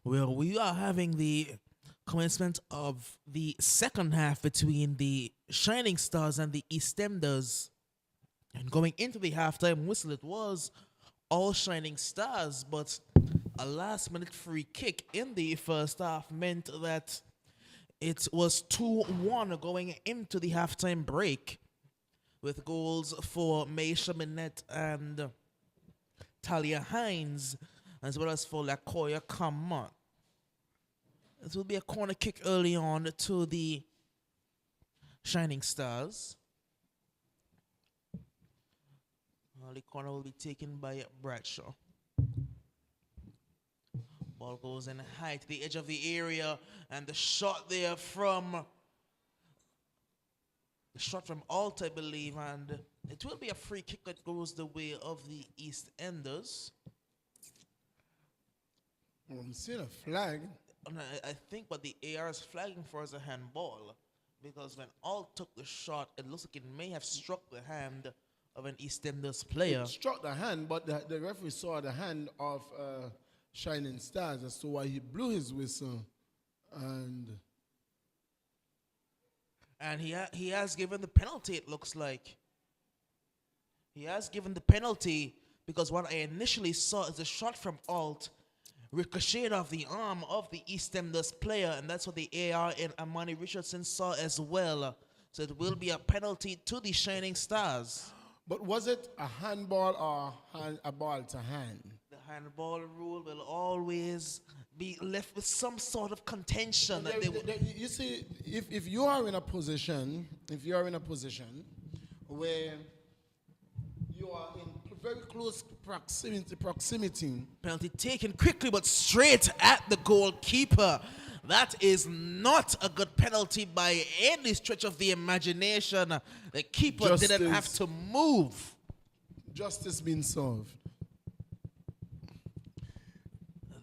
where we are having the commencement of the second half between the Shining Stars and the EastEnders. And going into the halftime whistle, it was all Shining Stars, but a last minute free kick in the first half meant that it was 2-1 going into the halftime break, with goals for Maisha Minette and Talia Hines, as well as for Lakoya Kama. This will be a corner kick early on to the Shining Stars. The corner will be taken by Bradshaw. Ball goes in high to the edge of the area, and the shot there from Alt, I believe, and it will be a free kick that goes the way of the East Enders. I'm seeing a flag. And I think what the AR is flagging for is a handball, because when Alt took the shot, it looks like it may have struck the hand of an EastEnders player. It struck the hand, but the referee saw the hand of Shining Stars as to why he blew his whistle. And he has given the penalty, it looks like. He has given the penalty because what I initially saw is a shot from Alt ricocheted off the arm of the EastEnders player, and that's what the AR and Amani Richardson saw as well. So it will be a penalty to the Shining Stars. But was it a handball or a ball to hand? The handball rule will always be left with some sort of contention. You see, if you are in a position, where you are in very close proximity. Penalty taken quickly but straight at the goalkeeper. That is not a good penalty by any stretch of the imagination. The keeper didn't have to move. Justice being served.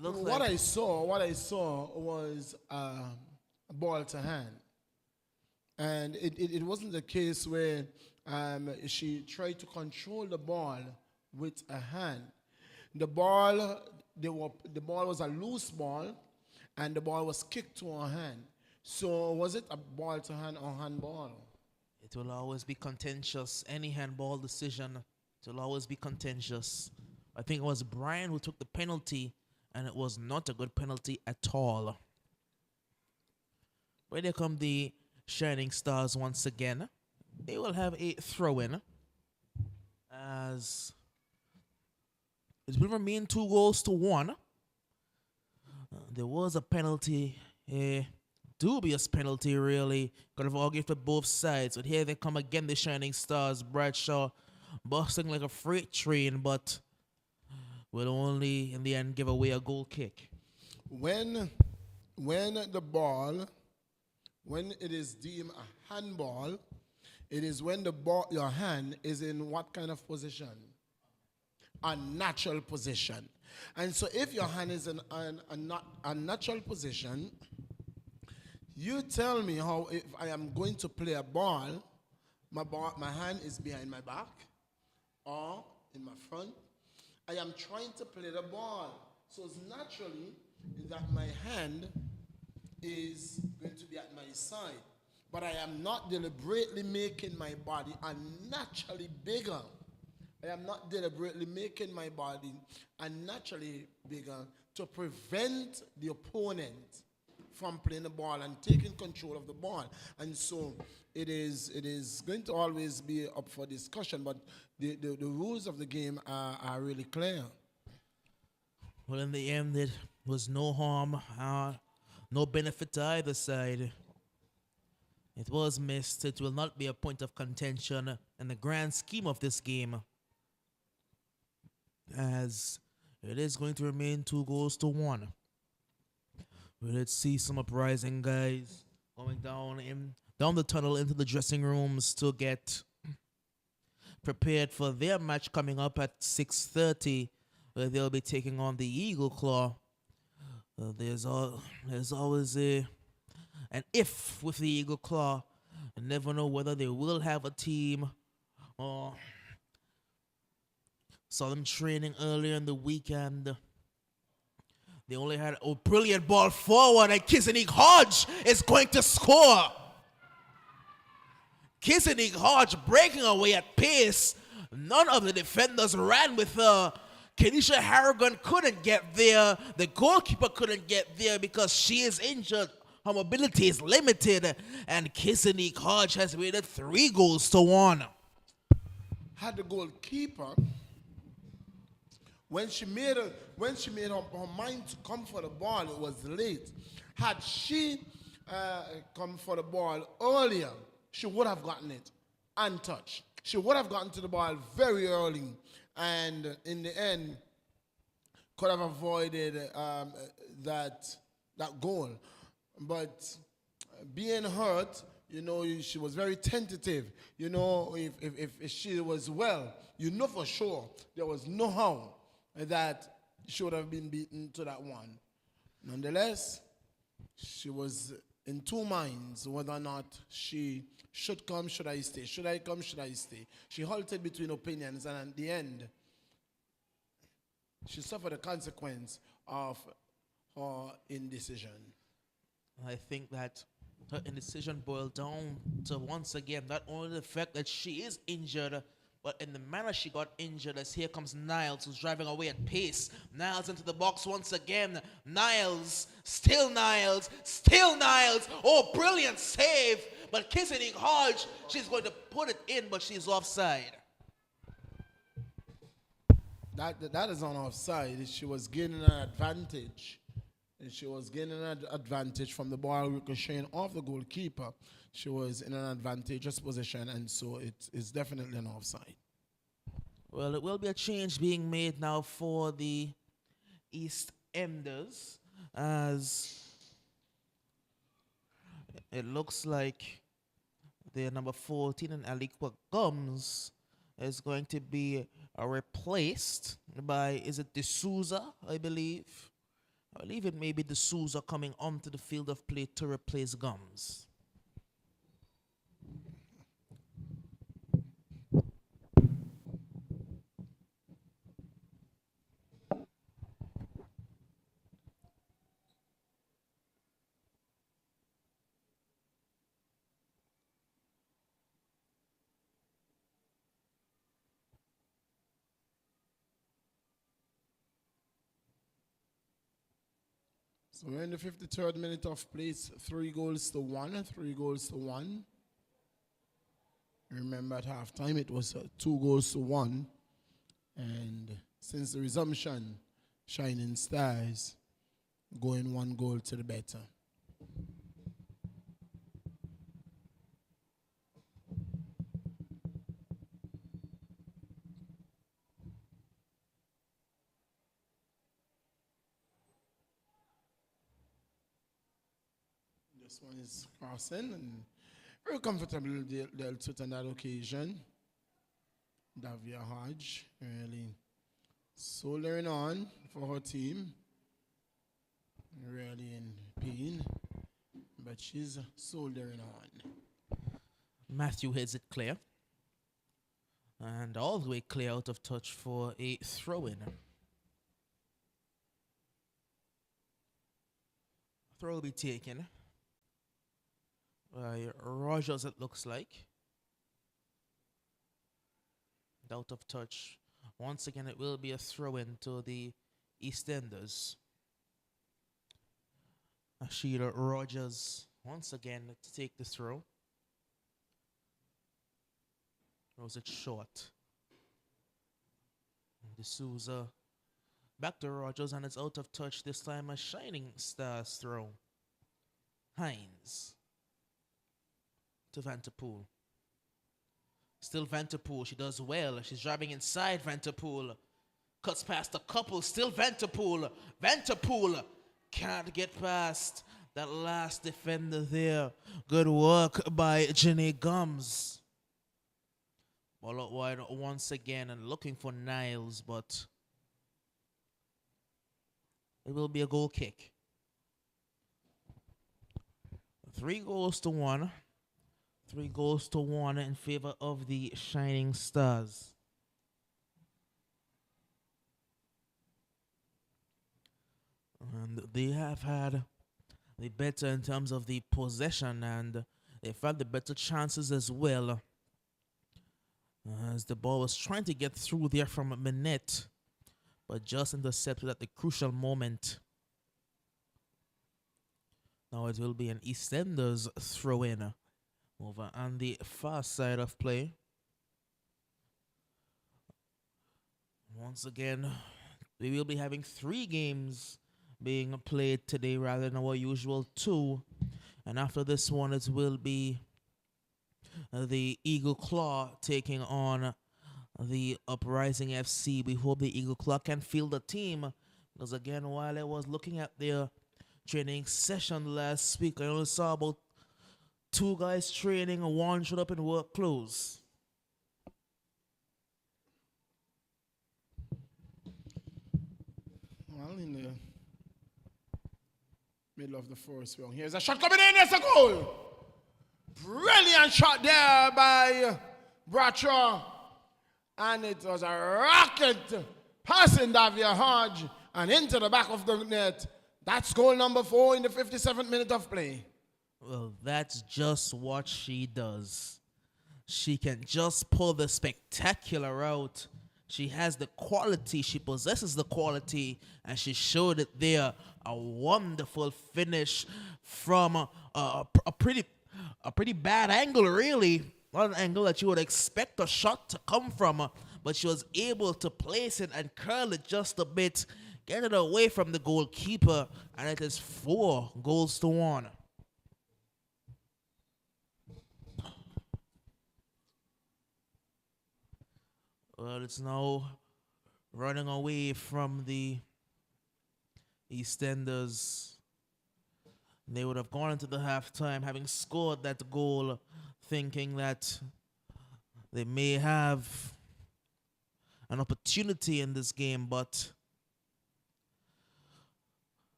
What I saw was a ball to hand. And it wasn't a case where she tried to control the ball with a hand. The ball was a loose ball, and the ball was kicked to her hand. So was it a ball to hand or handball? It will always be contentious. Any handball decision, it will always be contentious. I think it was Brian who took the penalty, and it was not a good penalty at all. Where there come the Shining Stars once again. They will have a throw-in, as it will remain 2-1. There was a penalty, a dubious penalty, really. Could have argued for both sides. But here they come again, the Shining Stars. Bradshaw busting like a freight train, but will only, in the end, give away a goal kick. When it is deemed a handball, it is when your hand is in what kind of position? A natural position. And so if your hand is in a natural position, you tell me how, if I am going to play a ball, my hand is behind my back or in my front. I am trying to play the ball. So it's naturally that my hand is going to be at my side. But I am not deliberately making my body unnaturally bigger. I am not deliberately making my body unnaturally bigger to prevent the opponent from playing the ball and taking control of the ball. And so it is going to always be up for discussion, but the rules of the game are really clear. Well, in the end, it was no harm, no benefit to either side. It was missed. It will not be a point of contention in the grand scheme of this game, as it is going to remain 2-1. We did see some uprising guys going down the tunnel into the dressing rooms to get prepared for their match coming up at 6:30, where they'll be taking on the Eagle Claw. There's always an if with the Eagle Claw. You never know whether they will have a team or Saw them training earlier in the weekend. They only had a brilliant ball forward, and Kissinik Hodge is going to score. Kissinik Hodge breaking away at pace. None of the defenders ran with her. Kenisha Harrigan couldn't get there. The goalkeeper couldn't get there because she is injured. Her mobility is limited. And Kissinik Hodge has made it 3-1. Had the goalkeeper, when she made her mind to come for the ball, it was late. Had she come for the ball earlier, she would have gotten it untouched. She would have gotten to the ball very early, and in the end, could have avoided that goal. But being hurt, she was very tentative. If she was well, for sure there was no how that she would have been beaten to that one. Nonetheless, she was in two minds whether or not she should come, should I stay? Should I come, should I stay? She halted between opinions, and at the end, she suffered the consequence of her indecision. I think that her indecision boiled down to, once again, not only the fact that she is injured, but in the manner she got injured, as here comes Niles, who's driving away at pace. Niles into the box once again. Niles, still Niles, still Niles. Oh, brilliant save. But Kissinik Hodge, she's going to put it in, but she's offside. That is on offside. She was gaining an advantage. And she was gaining an advantage from the ball ricocheting off the goalkeeper. She was in an advantageous position, and so it is definitely an offside. Well, it will be a change being made now for the East Enders, as it looks like their number 14 and Aliqua Gums is going to be replaced by, is it D'Souza, I believe? I believe it may be D'Souza coming onto the field of play to replace Gums. So we're in the 53rd minute of play. 3-1, 3-1. Remember at halftime it was 2-1. And since the resumption, Shining Stars going 1 goal to the better. This one is crossing and very comfortable dealt with on that occasion. Davia Hodge really soldiering on for her team. Really in pain, but she's soldiering on. Matthew heads it clear. And all the way clear out of touch for a throw-in. Throw will be taken by Rogers, it looks like. Out of touch. Once again, it will be a throw-in to the EastEnders. Sheila Rogers once again to take the throw. Was it short? D'Souza back to Rogers, and it's out of touch. This time a Shining Stars throw. Hines to Vanterpool. Still Vanterpool. She does well. She's driving inside Vanterpool. Cuts past a couple. Still Vanterpool. Vanterpool can't get past that last defender there. Good work by Jenny Gums. Ball out wide once again and looking for Niles, but it will be a goal kick. 3-1. 3-1 in favor of the Shining Stars. And they have had the better in terms of the possession, and they've had the better chances as well. As the ball was trying to get through there from Minette, but just intercepted at the crucial moment. Now it will be an EastEnders throw in over on the far side of play. Once again, we will be having 3 games being played today rather than our usual 2. And after this one, it will be the Eagle Claw taking on the Uprising FC. We hope the Eagle Claw can field the team. Because again, while I was looking at their training session last week, I only saw about 2 guys training and 1 showed up in work clothes. Well, in the middle of the first round, here's a shot coming in. There's a goal. Brilliant shot there by Bradshaw. And it was a rocket passing Davia Hodge and into the back of the net. That's goal number 4 in the 57th minute of play. Well, that's just what she does. She can just pull the spectacular out. She has the quality, she possesses the quality, and she showed it there. A wonderful finish from a pretty bad angle, really. Not an angle that you would expect a shot to come from, but she was able to place it and curl it just a bit, get it away from the goalkeeper, and it is 4-1. Well, it's now running away from the EastEnders. They would have gone into the halftime having scored that goal, thinking that they may have an opportunity in this game, but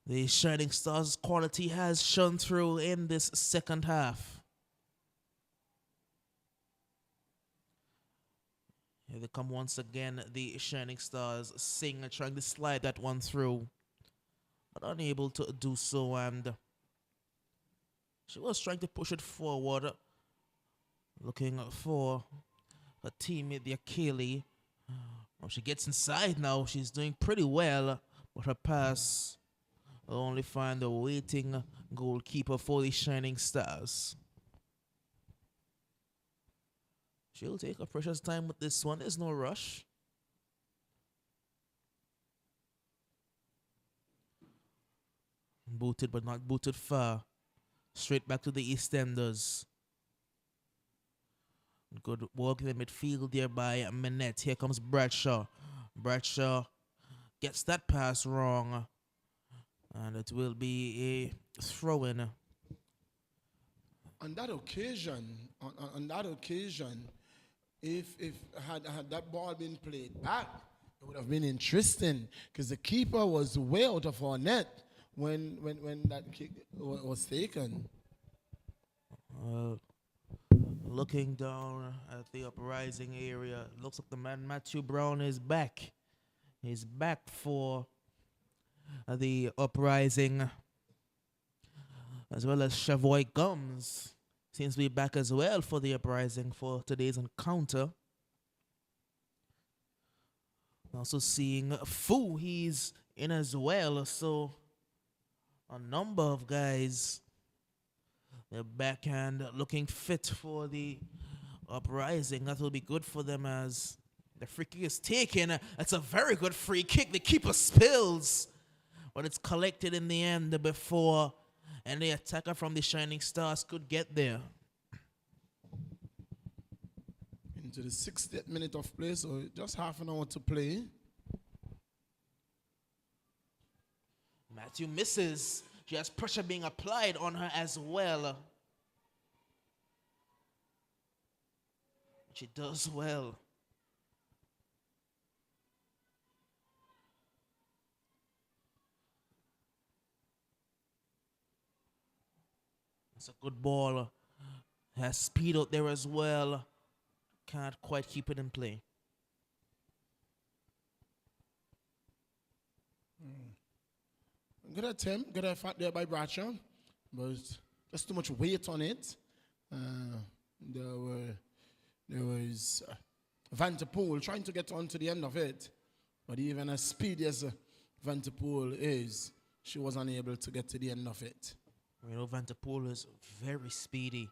the Shining Stars' quality has shone through in this second half. Here they come once again, the Shining Stars. Singer trying to slide that one through, but unable to do so, and she was trying to push it forward, looking for her teammate, the Achille. Well, she gets inside now. She's doing pretty well, but her pass will only find the waiting goalkeeper for the Shining Stars. She'll take her precious time with this one. There's no rush. Booted, but not booted far. Straight back to the EastEnders. Good work in the midfield there by Minette. Here comes Bradshaw. Bradshaw gets that pass wrong, and it will be a throw-in. On that occasion, if had that ball been played back, it would have been interesting because the keeper was way out of our net when that kick was taken. Looking down at the Uprising area, looks like the man Matthew Brown is back. He's back for the Uprising, as well as Chavoy Gums seems to be back as well for the Uprising for today's encounter. Also seeing Fu, he's in as well, so a number of guys, they're back and looking fit for the Uprising. That will be good for them as the free kick is taken. That's a very good free kick. The keeper spills, but it's collected in the end before any attacker from the Shining Stars could get there. Into the 60th minute of play, so just half an hour to play. Matthew misses. She has pressure being applied on her as well. She does well. It's a good ball. Has speed out there as well. Can't quite keep it in play. Good attempt, good effort there by Bradshaw, but just too much weight on it. There was Vanderpool trying to get onto the end of it, but even as speedy as Vanderpool is, she was unable to get to the end of it. You know, Vanderpool is very speedy.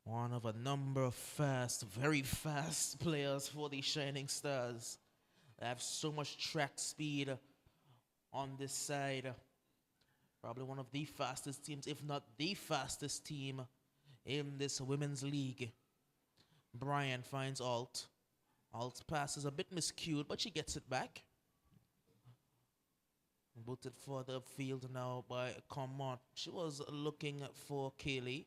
One of a number of very fast players for the Shining Stars. They have so much track speed on this side. Probably one of the fastest teams, if not the fastest team in this women's league. Brian finds Alt. Alt's pass is a bit miscued, but she gets it back. Booted further upfield now by Comont. She was looking for Kaylee.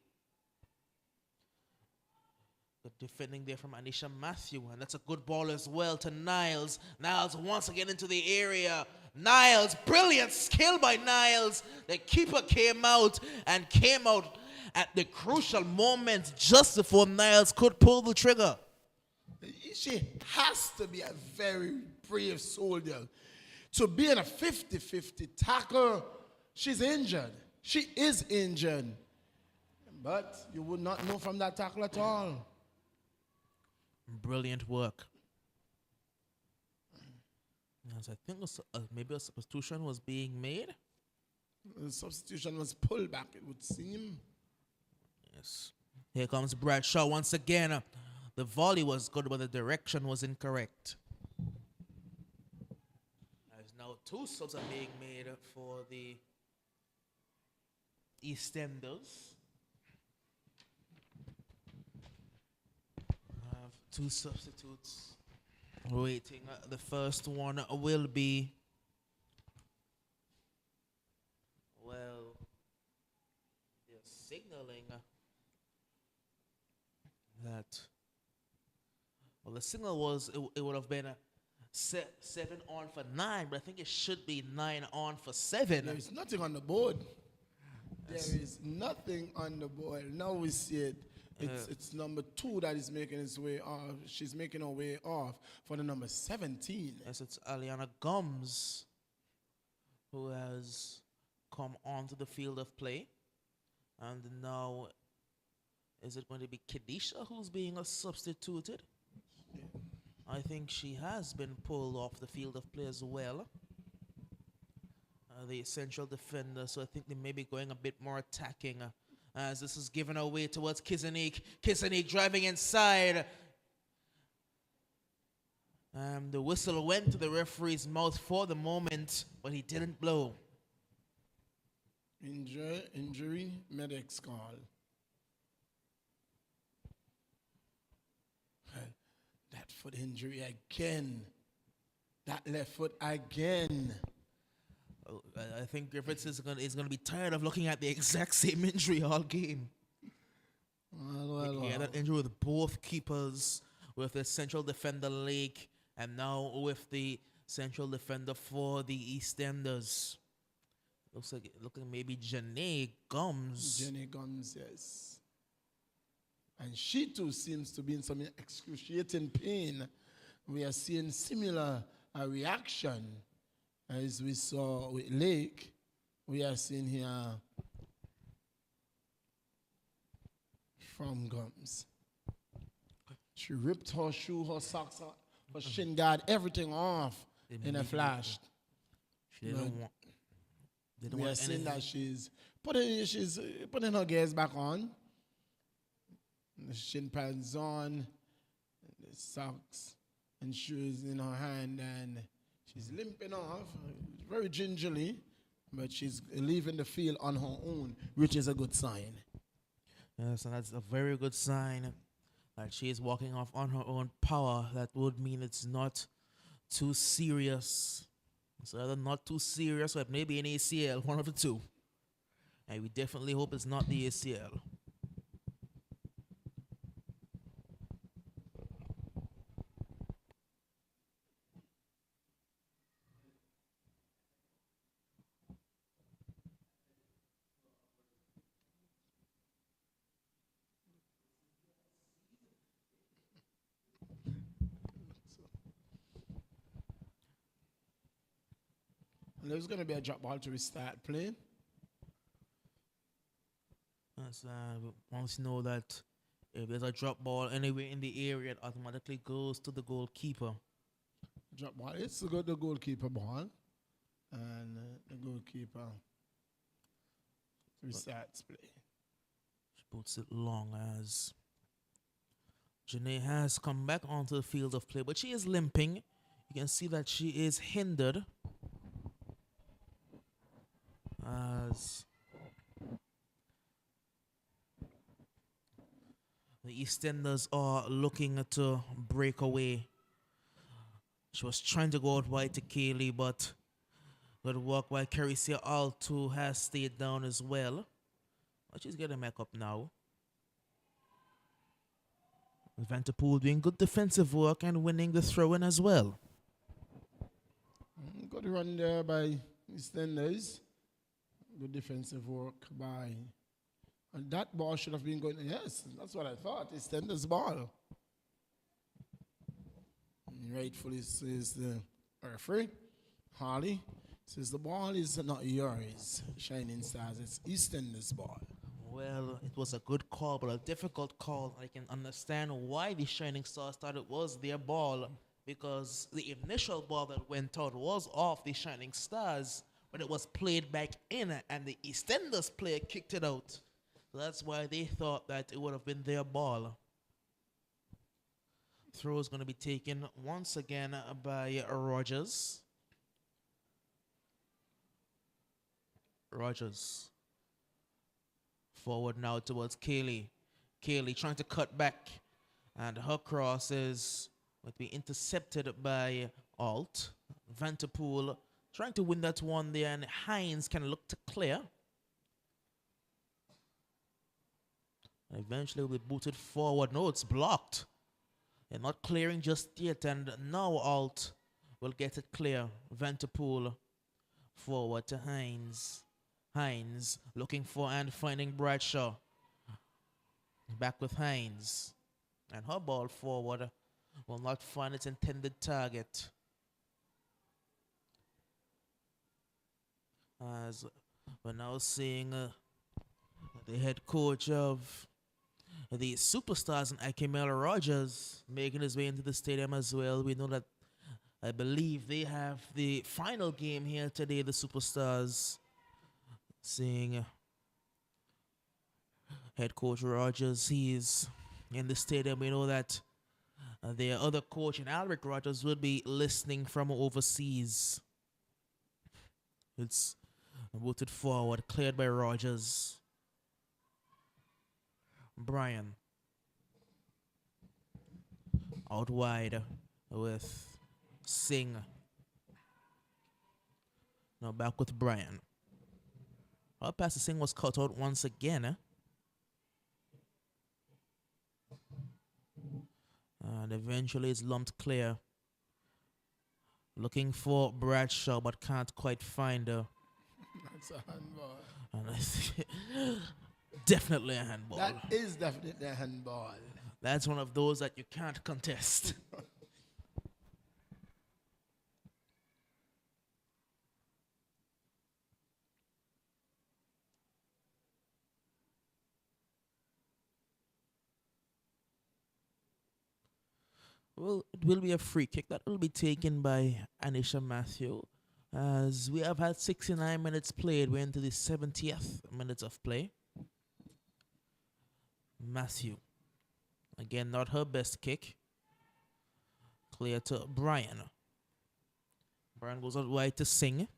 Good defending there from Anisha Matthew, and that's a good ball as well to Niles. Niles once again into the area. Niles, brilliant skill by Niles. The keeper came out at the crucial moment just before Niles could pull the trigger. She has to be a very brave soldier. To be in a 50-50 tackle, she's injured. She is injured. But you would not know from that tackle at all. Brilliant work. Yes, I think maybe a substitution was being made. The substitution was pulled back, it would seem. Yes. Here comes Bradshaw once again. The volley was good, but the direction was incorrect. As now 2 subs are being made for the EastEnders. 2 substitutes waiting. The first one will be, well, they're signaling that, well, the signal was it would have been 7 on for 9, but I think it should be 9 on for 7. There is nothing on the board. There is nothing on the board. Now we see it. It's number 2 that is making its way off. She's making her way off for the number 17. Yes, it's Aliana Gums who has come onto the field of play. And now, is it going to be Kedisha who's being substituted? Yeah. I think she has been pulled off the field of play as well. The central defender, so I think they may be going a bit more attacking. As this is given away towards Kizanik. Kizanik driving inside. The whistle went to the referee's mouth for the moment, but he didn't blow. Injury, medics call. That foot injury again. That left foot again. I think Griffiths is going to be tired of looking at the exact same injury all game. He had that injury with both keepers, with the central defender Lake, and now with the central defender for the EastEnders. Looking maybe Janae Gums. Janae Gums, yes. And she too seems to be in some excruciating pain. We are seeing similar reaction as we saw with Lake. We are seeing here from Gums. She ripped her shoe, her socks, her shin guard, everything off in a flash. She didn't want. We are seeing that she's putting her gears back on. The shin pads on, the socks and shoes in her hand, and she's limping off very gingerly, but she's leaving the field on her own, which is a good sign. Yes, and that's a very good sign that she is walking off on her own power. That would mean it's not too serious. It's either not too serious or maybe an ACL, one of the two. And we definitely hope it's not the ACL. And there's going to be a drop ball to restart playing. As once you know that if there's a drop ball anywhere in the area, it automatically goes to the goalkeeper. Drop ball. It's the goalkeeper ball. And the goalkeeper restarts play. She puts it long as Janae has come back onto the field of play, but she is limping. You can see that she is hindered as the EastEnders are looking to break away. She was trying to go out wide to Kaylee, but good work by Carissa Alt, who has stayed down as well. But she's getting back up now. Vanderpool doing good defensive work and winning the throw-in as well. Good run there by EastEnders. Good defensive work by... And that ball should have been going... Yes, that's what I thought. EastEnders ball. Rightfully says the referee, Harley, says the ball is not yours, Shining Stars. It's EastEnders ball. Well, it was a good call, but a difficult call. I can understand why the Shining Stars thought it was their ball, because the initial ball that went out was off the Shining Stars, but it was played back in, and the EastEnders player kicked it out. So that's why they thought that it would have been their ball. Throw is going to be taken once again by Rogers. Rogers. Forward now towards Kaylee. Kaylee trying to cut back. And her cross is going to be intercepted by Alt. Vanderpool trying to win that one there. And Hines can look to clear. And eventually will be booted forward. No, it's blocked. They're not clearing just yet. And now Alt will get it clear. Vanderpool forward to Hines. Hines looking for and finding Bradshaw. Back with Hines. And her ball forward will not find its intended target. As we're now seeing the head coach of the Superstars and Akimel Rogers making his way into the stadium as well. We know that I believe they have the final game here today, the Superstars. Seeing head coach Rogers, he's in the stadium. We know that their other coach, and Alric Rogers, will be listening from overseas. It's booted forward, cleared by Rogers. Brian out wide with Singh. Now back with Brian. Our pass to Singh was cut out once again. And eventually it's lumped clear. Looking for Bradshaw, but can't quite find her. That's a handball. And definitely a handball. That is definitely a handball. That's one of those that you can't contest. Well, it will be a free kick that will be taken by Anisha Matthew. As we have had 69 minutes played, we're into the 70th minutes of play. Matthew. Again, not her best kick. Clear to Brian. Brian goes out wide to Singh.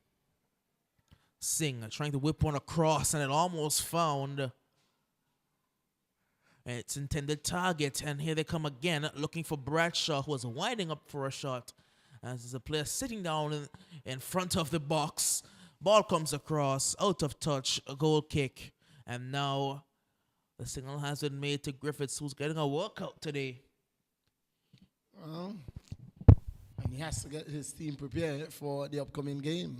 Singh trying to whip one across, and it almost found its intended target. And here they come again, looking for Bradshaw, who was winding up for a shot. As there's a player sitting down in front of the box. Ball comes across, out of touch, a goal kick. And now the signal has been made to Griffiths, who's getting a workout today. Well, and he has to get his team prepared for the upcoming game.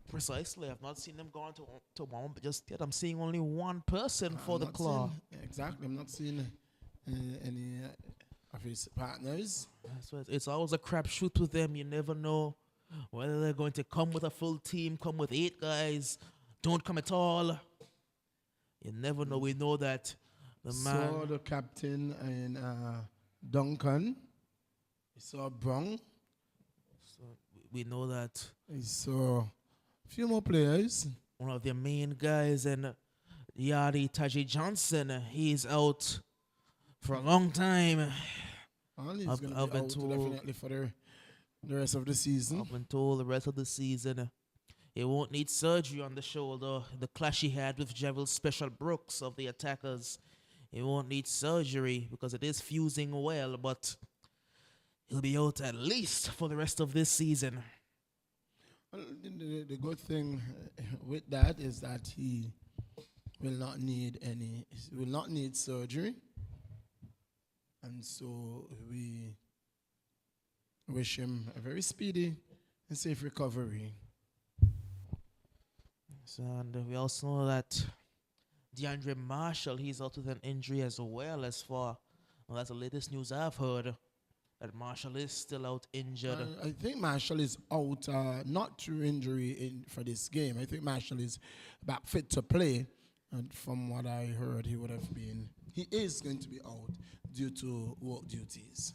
Precisely. I've not seen them go on to one, but just yet I'm seeing only one person for the Claw. Exactly. I'm not seeing any of his partners. It's always a crapshoot with them. You never know Whether they're going to come with a full team, come with 8 guys, don't come at all. You never know. We know that the man. Saw the captain and Duncan. He saw Brown. So we know that He saw a few more players. one of their main guys and Yadi Taji Johnson, he's out for a long time. And he's I've going to be been out told- definitely for the rest of the season. I've been told the rest of the season he won't need surgery on the shoulder. The clash he had with Jevil Special Brooks of the Attackers, he won't need surgery because it is fusing well, but he'll be out at least for the rest of this season. Well, the good thing with that is that he will not need surgery, and so we wish him a very speedy and safe recovery. So, and we also know that DeAndre Marshall, he's out with an injury as well. That's the latest news I've heard, that Marshall is still out injured. I think Marshall is out, not through injury for this game. I think Marshall is back fit to play. And from what I heard, he is going to be out due to work duties.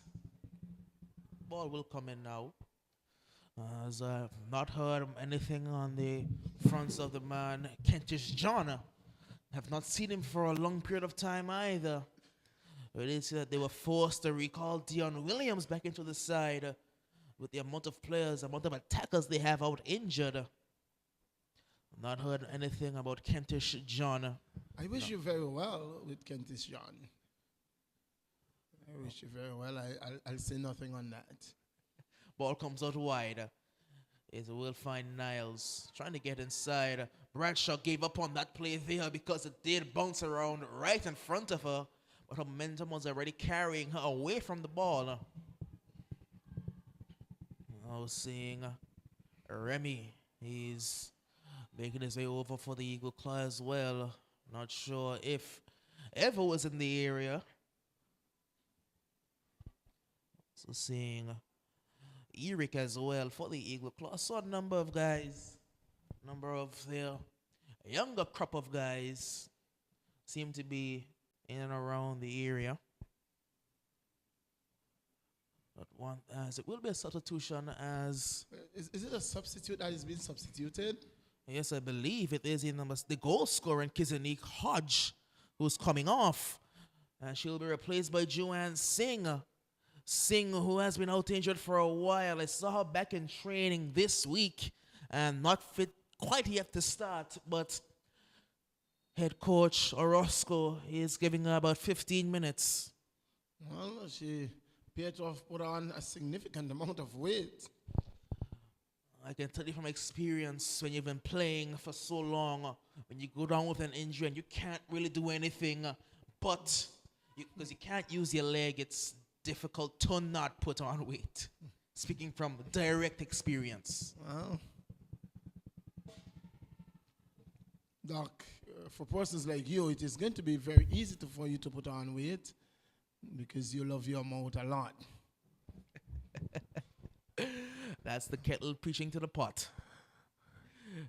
Ball will come in now. As I've not heard anything on the fronts of the man, Kentish John. Have not seen him for a long period of time either. It is that they were forced to recall Dion Williams back into the side with the amount of players, amount of attackers they have out injured. Not heard anything about Kentish John. I wish you very well with Kentish John. I wish you very well. I'll say nothing on that. Ball comes out wide. Is Will find Niles trying to get inside. Bradshaw gave up on that play there because it did bounce around right in front of her, but her momentum was already carrying her away from the ball. Now seeing Remy, he's making his way over for the Eagle Claw as well. Not sure if Ever was in the area. So seeing Eric as well for the Eagle Claw. So a number of guys, number of their younger crop of guys seem to be in and around the area. But one as it will be a substitution as Is it a substitute that is being substituted? yes, I believe it is in the goal scorer, Kizanique Hodge, who's coming off. And she'll be replaced by Joanne Singh. Singh, who has been out injured for a while. I saw her back in training this week and not fit quite yet to start, but head coach Orozco is giving her about 15 minutes. Well, she appeared to have put on a significant amount of weight. I can tell you from experience, when you've been playing for so long, when you go down with an injury and you can't really do anything, but because you can't use your leg, it's difficult to not put on weight. Speaking from direct experience. Well, Doc, for persons like you, it is going to be very easy for you to put on weight because you love your mouth a lot. That's the kettle preaching to the pot.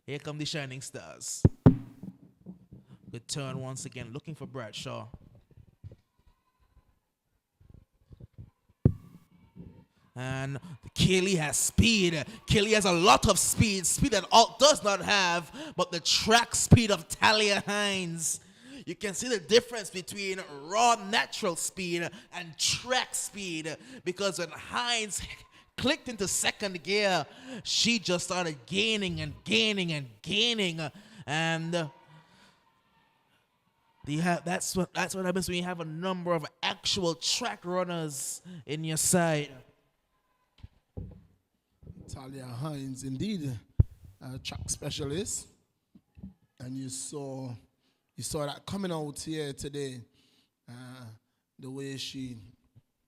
Here come the Shining Stars. Good turn once again, looking for Bradshaw. And Kelly has speed. Kelly has a lot of speed. Speed that Alt does not have, but the track speed of Talia Hines. You can see the difference between raw natural speed and track speed, because when Hines clicked into second gear, she just started gaining and gaining and gaining. And that's what happens when you have a number of actual track runners in your side. Talia Hines, indeed, a track specialist, and you saw that coming out here today. The way she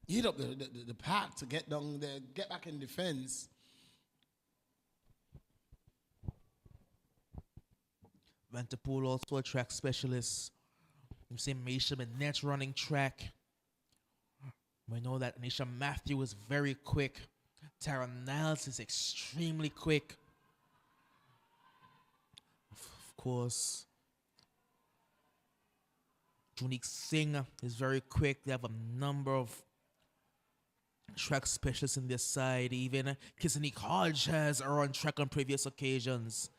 hit up the path to get down there, get back in defense. Vanterpool also a track specialist. You see Misha Net running track. We know that Nisha Matthew is very quick. Tara Niles is extremely quick. Of course, Junique Singh is very quick. They have a number of track specialists in their side. Even Kisanique Hodge has run track on previous occasions.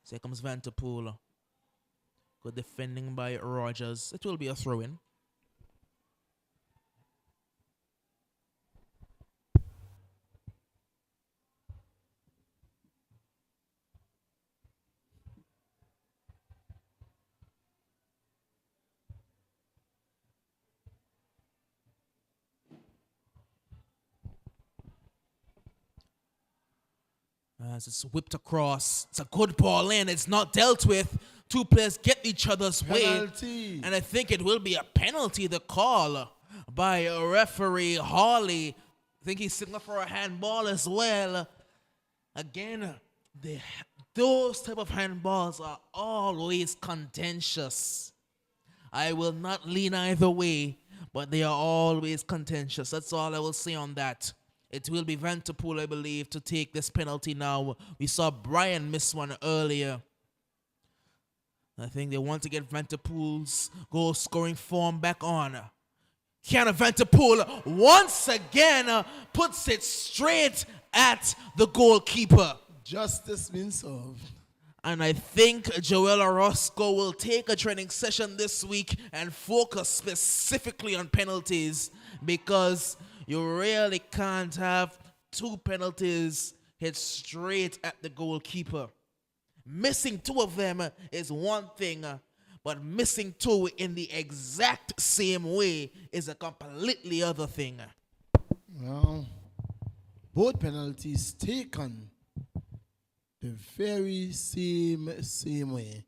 So here comes Vanterpool. Good defending by Rogers. It will be a throw-in. As it's whipped across. It's a good ball in. It's not dealt with. Two players get each other's Penalty. way. And I think it will be a penalty, the call by referee Hawley. I think he's signaling for a handball as well. Again, those type of handballs are always contentious. I will not lean either way, but they are always contentious. That's all I will say on that. It will be Vanterpool, I believe, to take this penalty now. We saw Brian miss one earlier. I think they want to get Vanterpool's goal-scoring form back on. Kiana Vanterpool once again puts it straight at the goalkeeper. Justice been served. And I think Joel Orozco will take a training session this week and focus specifically on penalties, because you really can't have two penalties hit straight at the goalkeeper. Missing two of them is one thing, but missing two in the exact same way is a completely other thing. Well, both penalties taken the very same way.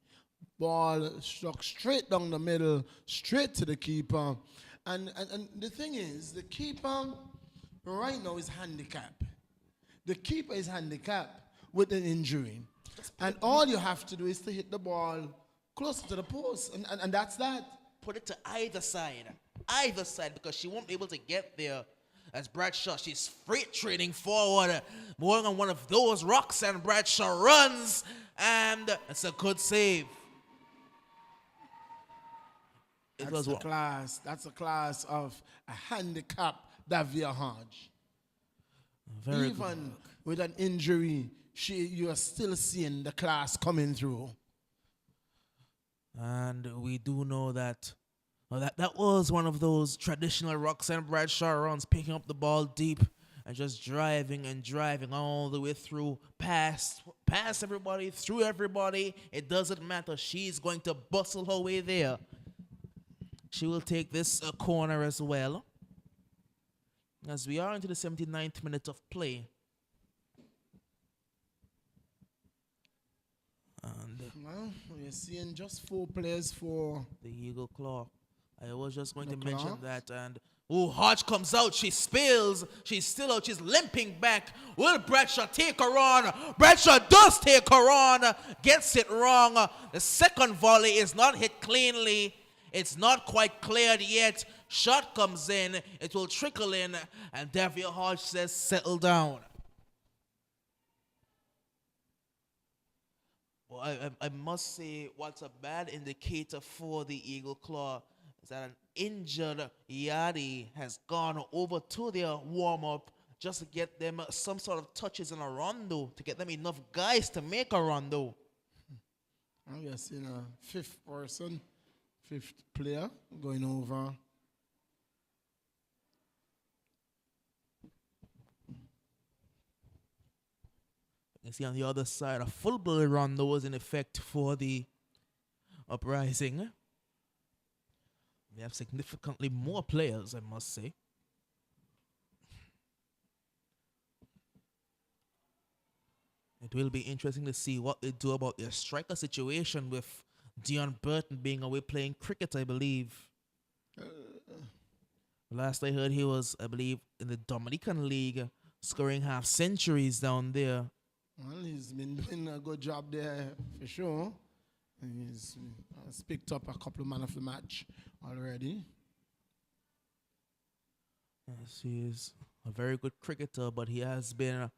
Ball struck straight down the middle, straight to the keeper. And the thing is, the keeper right now is handicapped. The keeper is handicapped with an injury. And all you have to do is to hit the ball closer to the post. And that's that. Put it to either side, because she won't be able to get there. As Bradshaw, she's freight trading forward, going on one of those rocks, and Bradshaw runs, and it's a good save. That's a class of a handicapped Davia Hodge. Very Even good. with an injury, you are still seeing the class coming through. And we do know that that was one of those traditional Roxanne Bradshaw runs, picking up the ball deep and just driving all the way through, past everybody, through everybody. It doesn't matter. She's going to bustle her way there. She will take this corner as well. As we are into the 79th minute of play. And well, we're seeing just 4 players for the Eagle Claw. I was just going to The mention Claw? that. And Hodge comes out. She spills. She's still out. She's limping back. Will Bradshaw take her on? Bradshaw does take her on. Gets it wrong. The second volley is not hit cleanly. It's not quite cleared yet. Shot comes in. It will trickle in. And Davia Hodge says, settle down. Well, I must say, what's a bad indicator for the Eagle Claw is that an injured Yadi has gone over to their warm-up just to get them some sort of touches in a rondo, to get them enough guys to make a rondo. I'm just seeing a fifth player going over. You see on the other side, a full-blooded rondo was in effect for the Uprising. They have significantly more players, I must say. It will be interesting to see what they do about their striker situation with Dion Burton being away playing cricket, I believe. Last I heard, he was, I believe, in the Dominican League, scoring half centuries down there. Well, he's been doing a good job there for sure. He's picked up a couple of man of the match already. Yes, he is a very good cricketer, but he has been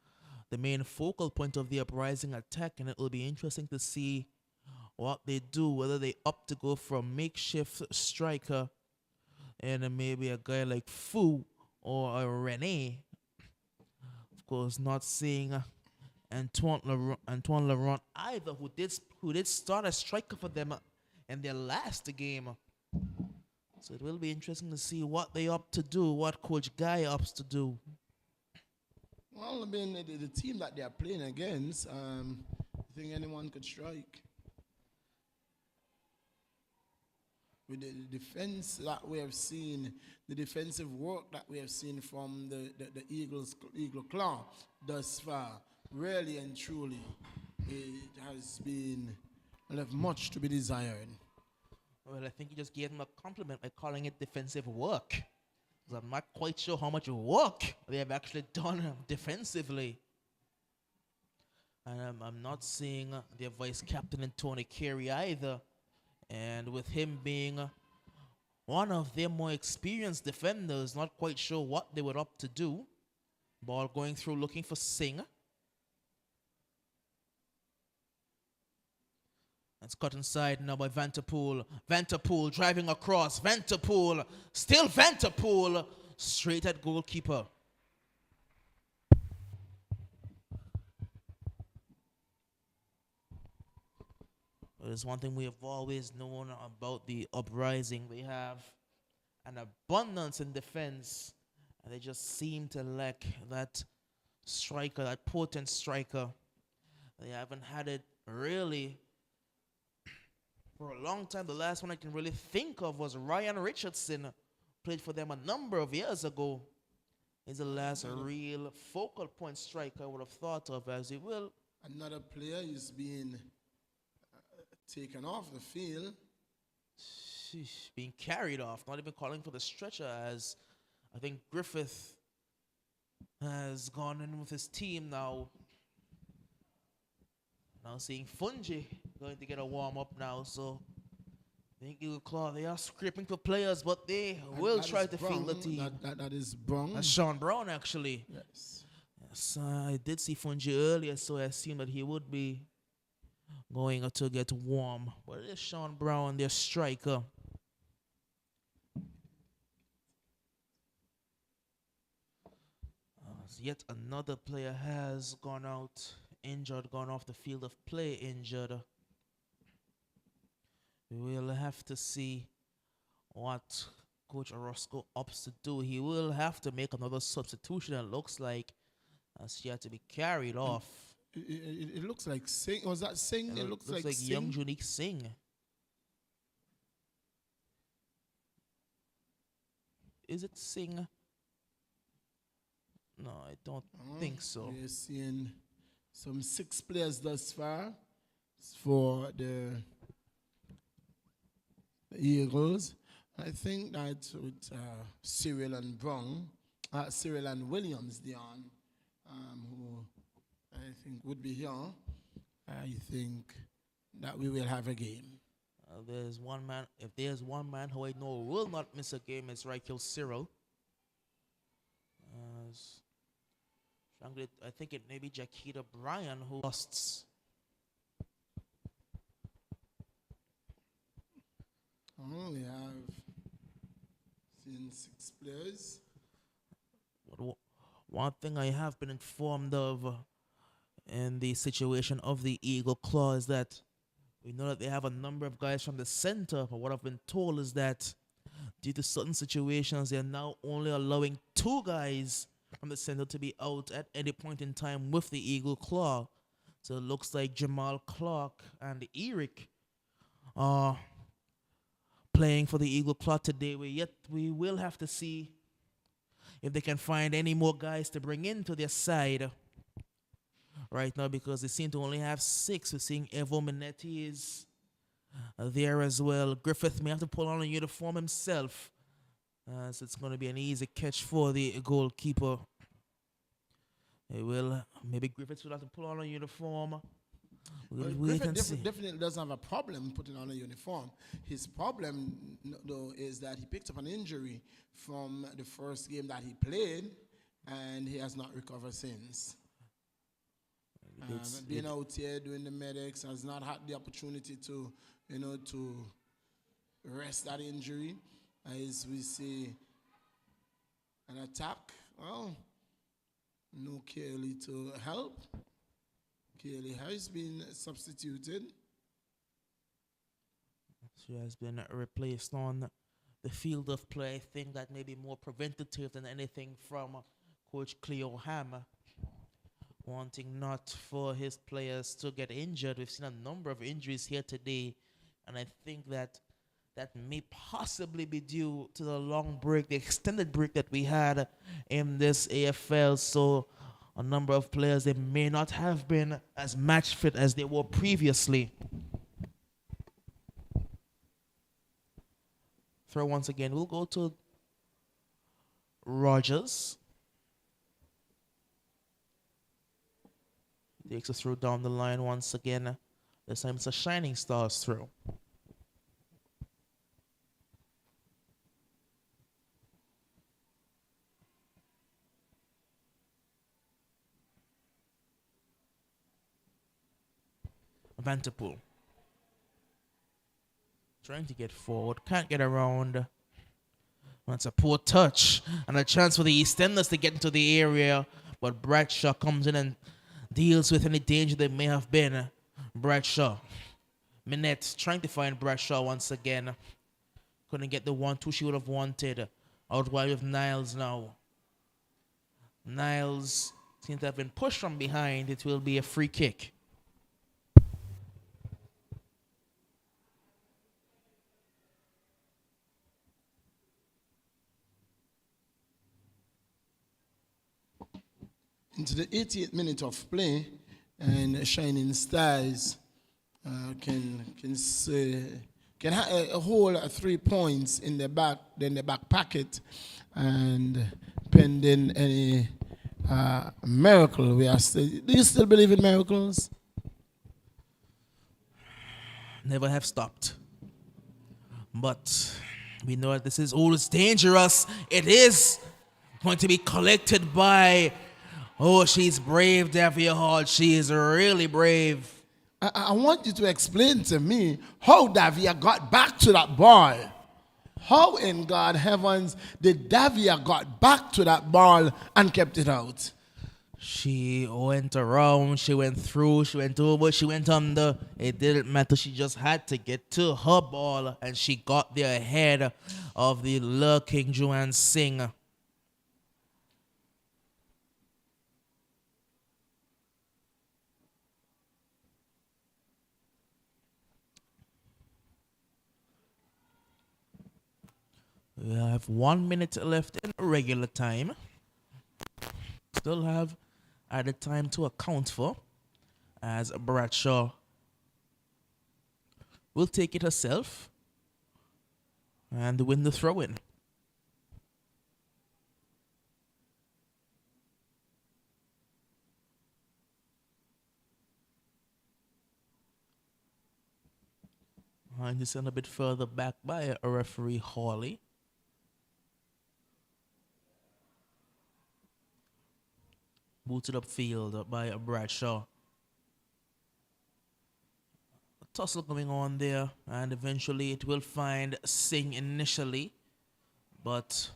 the main focal point of the uprising attack, and it will be interesting to see what they do, whether they opt to go from makeshift striker and maybe a guy like Fu or a Rene. Of course, not seeing Antoine Laurent either, who did start as striker for them in their last game. So it will be interesting to see what they opt to do, what Coach Guy opts to do. Well, I mean, the team that they are playing against, I think anyone could strike. With the defense that we have seen, the defensive work that we have seen from the Eagle Claw thus far, really and truly, it has been left much to be desired. Well, I think you just gave them a compliment by calling it defensive work. 'Cause I'm not quite sure how much work they have actually done defensively. And I'm not seeing their vice captain in Tony Carey either. And with him being one of their more experienced defenders, not quite sure what they would opt to do. Ball going through looking for Singh. It's cut inside now by Vanterpool. Vanterpool driving across. Vanterpool. Still Vanterpool. Straight at goalkeeper. There's one thing we have always known about the uprising. They have an abundance in defense, and they just seem to lack that striker, that potent striker. They haven't had it really for a long time. The last one I can really think of was Ryan Richardson, played for them a number of years ago. He's the last real focal point striker I would have thought of, as he will. Another player is being taken off the field. Sheesh, being carried off, not even calling for the stretcher, as I think Griffith has gone in with his team now. Now seeing Fungi going to get a warm-up now, so I think Eagle Claw, they are scraping for players, but they will try to field the team. That is Brown. That's Sean Brown, actually. Yes. Yes, I did see Fungi earlier, so I assumed that he would be going to get warm. But it is Sean Brown, their striker. Yet another player has gone out injured, gone off the field of play injured. We will have to see what Coach Orozco opts to do. He will have to make another substitution, it looks like, as he had to be carried off. It looks like Singh. Was that Singh? It looks like Singh. Young Unique Singh. Is it Singh? No, I don't think so. We're seeing some 6 players thus far for the Eagles. I think that with Cyril and Brown, Cyril and Williams, Dion, who I think would be here, I think that we will have a game. There's one man. If there's one man who I know will not miss a game, it's Raquel Cyril. I think it may be Jaquita Bryan who lost. We have seen 6 players. But one thing I have been informed of in the situation of the Eagle Claw is that we know that they have a number of guys from the center, but what I've been told is that due to certain situations, they're now only allowing 2 guys from the center to be out at any point in time with the Eagle Claw. So it looks like Jamal Clark and Eric are playing for the Eagle Claw today. We will have to see if they can find any more guys to bring into their side right now, because they seem to only have 6. We're seeing Evo Minetti is there as well. Griffith may have to pull on a uniform himself, so it's going to be an easy catch for the goalkeeper. Maybe Griffith will have to pull on a uniform. We'll wait and see. Definitely doesn't have a problem putting on a uniform. His problem, though, is that he picked up an injury from the first game that he played, and he has not recovered since. It's, Being out here doing the medics, has not had the opportunity to, to rest that injury. As we see an attack, well, no Kelly to help. Kelly has been substituted. She has been replaced on the field of play. I think that may be more preventative than anything from Coach Cleo Ham, wanting not for his players to get injured. We've seen a number of injuries here today, and I think that may possibly be due to the long break, the extended break that we had in this AFL. So a number of players, they may not have been as match fit as they were previously. Throw once again. We'll go to Rogers. Takes us through down the line once again. This time it's a Shining Stars throw. Vanterpool. Trying to get forward. Can't get around. That's a poor touch. And a chance for the EastEnders to get into the area. But Bradshaw comes in and deals with any danger that may have been. Bradshaw. Minette trying to find Bradshaw once again. Couldn't get the 1-2 she would have wanted. Out wide with Niles now. Niles seems to have been pushed from behind. It will be a free kick. Into the 88th minute of play, and Shining Stars can hold 3 points in the back pocket, and pending any miracle, we are still. Do you still believe in miracles? Never have stopped. But we know that this is always dangerous. It is going to be collected by. Oh, she's brave, Davia Hall. She is really brave. I want you to explain to me how Davia got back to that ball. How in God heavens did Davia got back to that ball and kept it out? She went around, she went through, she went over, she went under. It didn't matter. She just had to get to her ball, and she got there ahead of the lurking Joanne Singh. We have 1 minute left in regular time. Still have added time to account for, as Bradshaw will take it herself and win the throw-in. And he's sent a bit further back by a referee Hawley. Booted upfield by Bradshaw. A tussle going on there, and eventually it will find Singh initially, but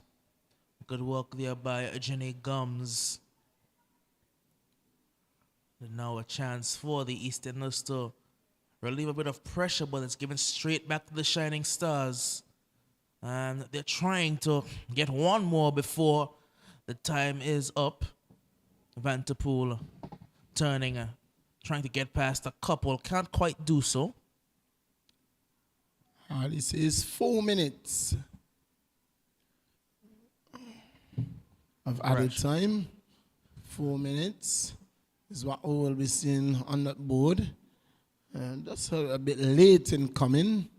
good work there by Jenny Gums. And now a chance for the EastEnders to relieve a bit of pressure, but it's given straight back to the Shining Stars. And they're trying to get one more before the time is up. Vanterpool turning, trying to get past a couple, can't quite do so. Harley says 4 minutes of added time. 4 minutes is what we will be seeing on that board. And that's a bit late in coming.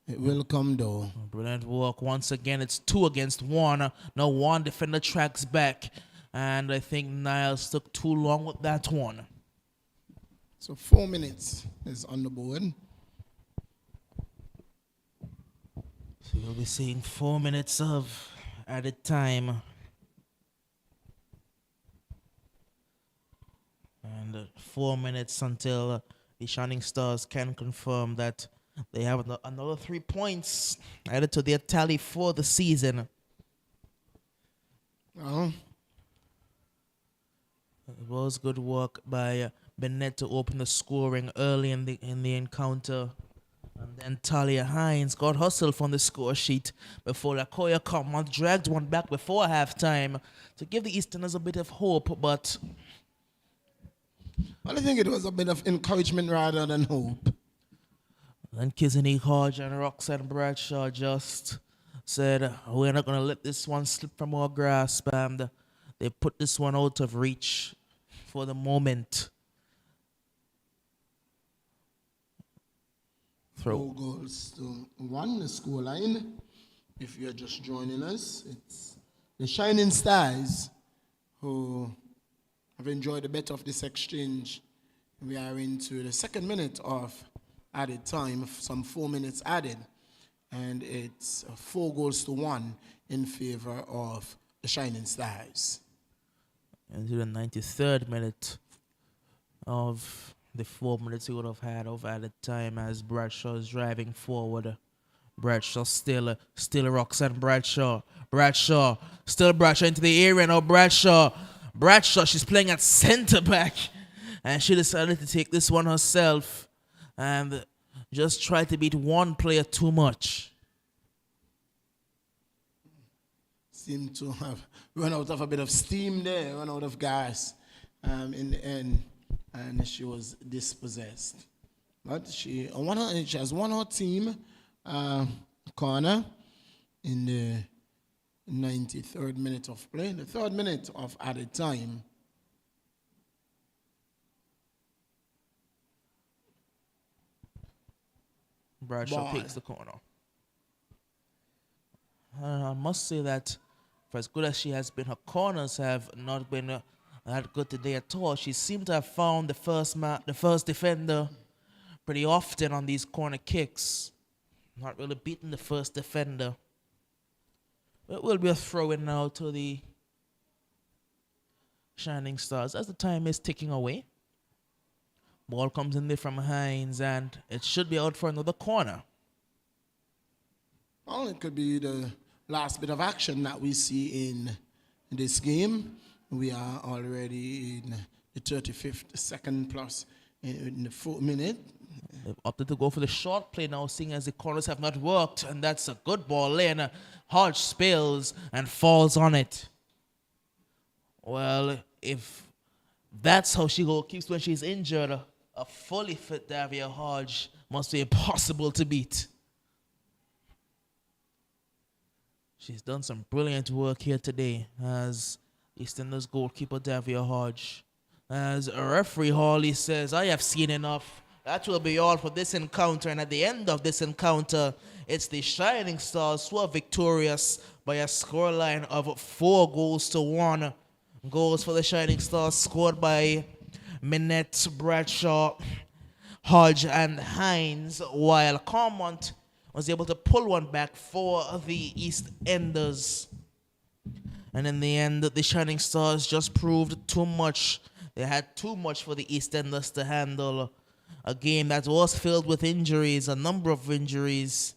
It will come though. Brilliant work. Once again, it's 2 against 1. Now one defender tracks back. And I think Niles took too long with that one. So 4 minutes is on the board. So you'll be seeing 4 minutes of added time. And 4 minutes until the Shining Stars can confirm that they have another 3 points added to their tally for the season. It was good work by Bennett to open the scoring early in the encounter. And then Talia Hines got hustled from the score sheet before Lakoya Comont dragged one back before halftime to give the Easterners a bit of hope, but I think it was a bit of encouragement rather than hope. Then Kizani Hodge and Roxanne Bradshaw just said, we're not going to let this one slip from our grasp, and they put this one out of reach for the moment. 4 goals to 1, the scoreline. If you're just joining us, it's the Shining Stars who have enjoyed the best of this exchange. We are into the 2nd minute of added time, some 4 minutes added, and it's 4 goals to 1 in favor of the Shining Stars. Into the 93rd minute of the 4 minutes we would have had of added time as Bradshaw is driving forward. Bradshaw still Roxanne Bradshaw. Still Bradshaw into the area now. Bradshaw, she's playing at centre back, and she decided to take this one herself and just try to beat one player too much. Seemed to have run out of a bit of steam there, run out of gas in the end, and she was dispossessed. But she has won her team corner in the 93rd minute of play, the 3rd minute of added time. Bradshaw takes the corner. I must say that for as good as she has been, her corners have not been that good today at all. She seemed to have found the first defender pretty often on these corner kicks. Not really beating the first defender. It will be a throw-in now to the Shining Stars as the time is ticking away. Ball comes in there from Hines, and it should be out for another corner. Well, it could be the last bit of action that we see in this game. We are already in the 35th second plus in the 4th minute. They've opted to go for the short play now, seeing as the corners have not worked, and that's a good ball in. Hodge spills and falls on it. Well, if that's how she keeps when she's injured, a fully fit Davia Hodge must be impossible to beat. She's done some brilliant work here today as Easterners goalkeeper Davia Hodge. As referee Hawley says, I have seen enough. That will be all for this encounter, and at the end of this encounter, it's the Shining Stars who are victorious by a scoreline of 4 goals to 1. Goals for the Shining Stars scored by Minette, Bradshaw, Hodge, and Hines, while Comont was able to pull one back for the East Enders. And in the end, the Shining Stars just proved too much. They had too much for the East Enders to handle. A game that was filled with injuries, a number of injuries.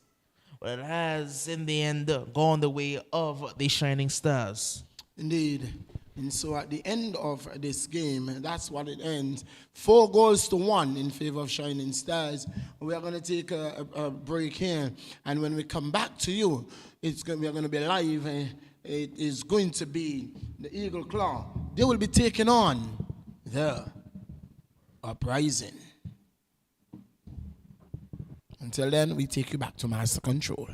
But it has, in the end, gone the way of the Shining Stars. Indeed. And so at the end of this game, that's what it ends. 4 goals to 1 in favor of Shining Stars. We are going to take a break here. And when we come back to you, we are going to be live. It is going to be the Eagle Claw. They will be taking on the Uprising. Until then, we take you back to Master Control.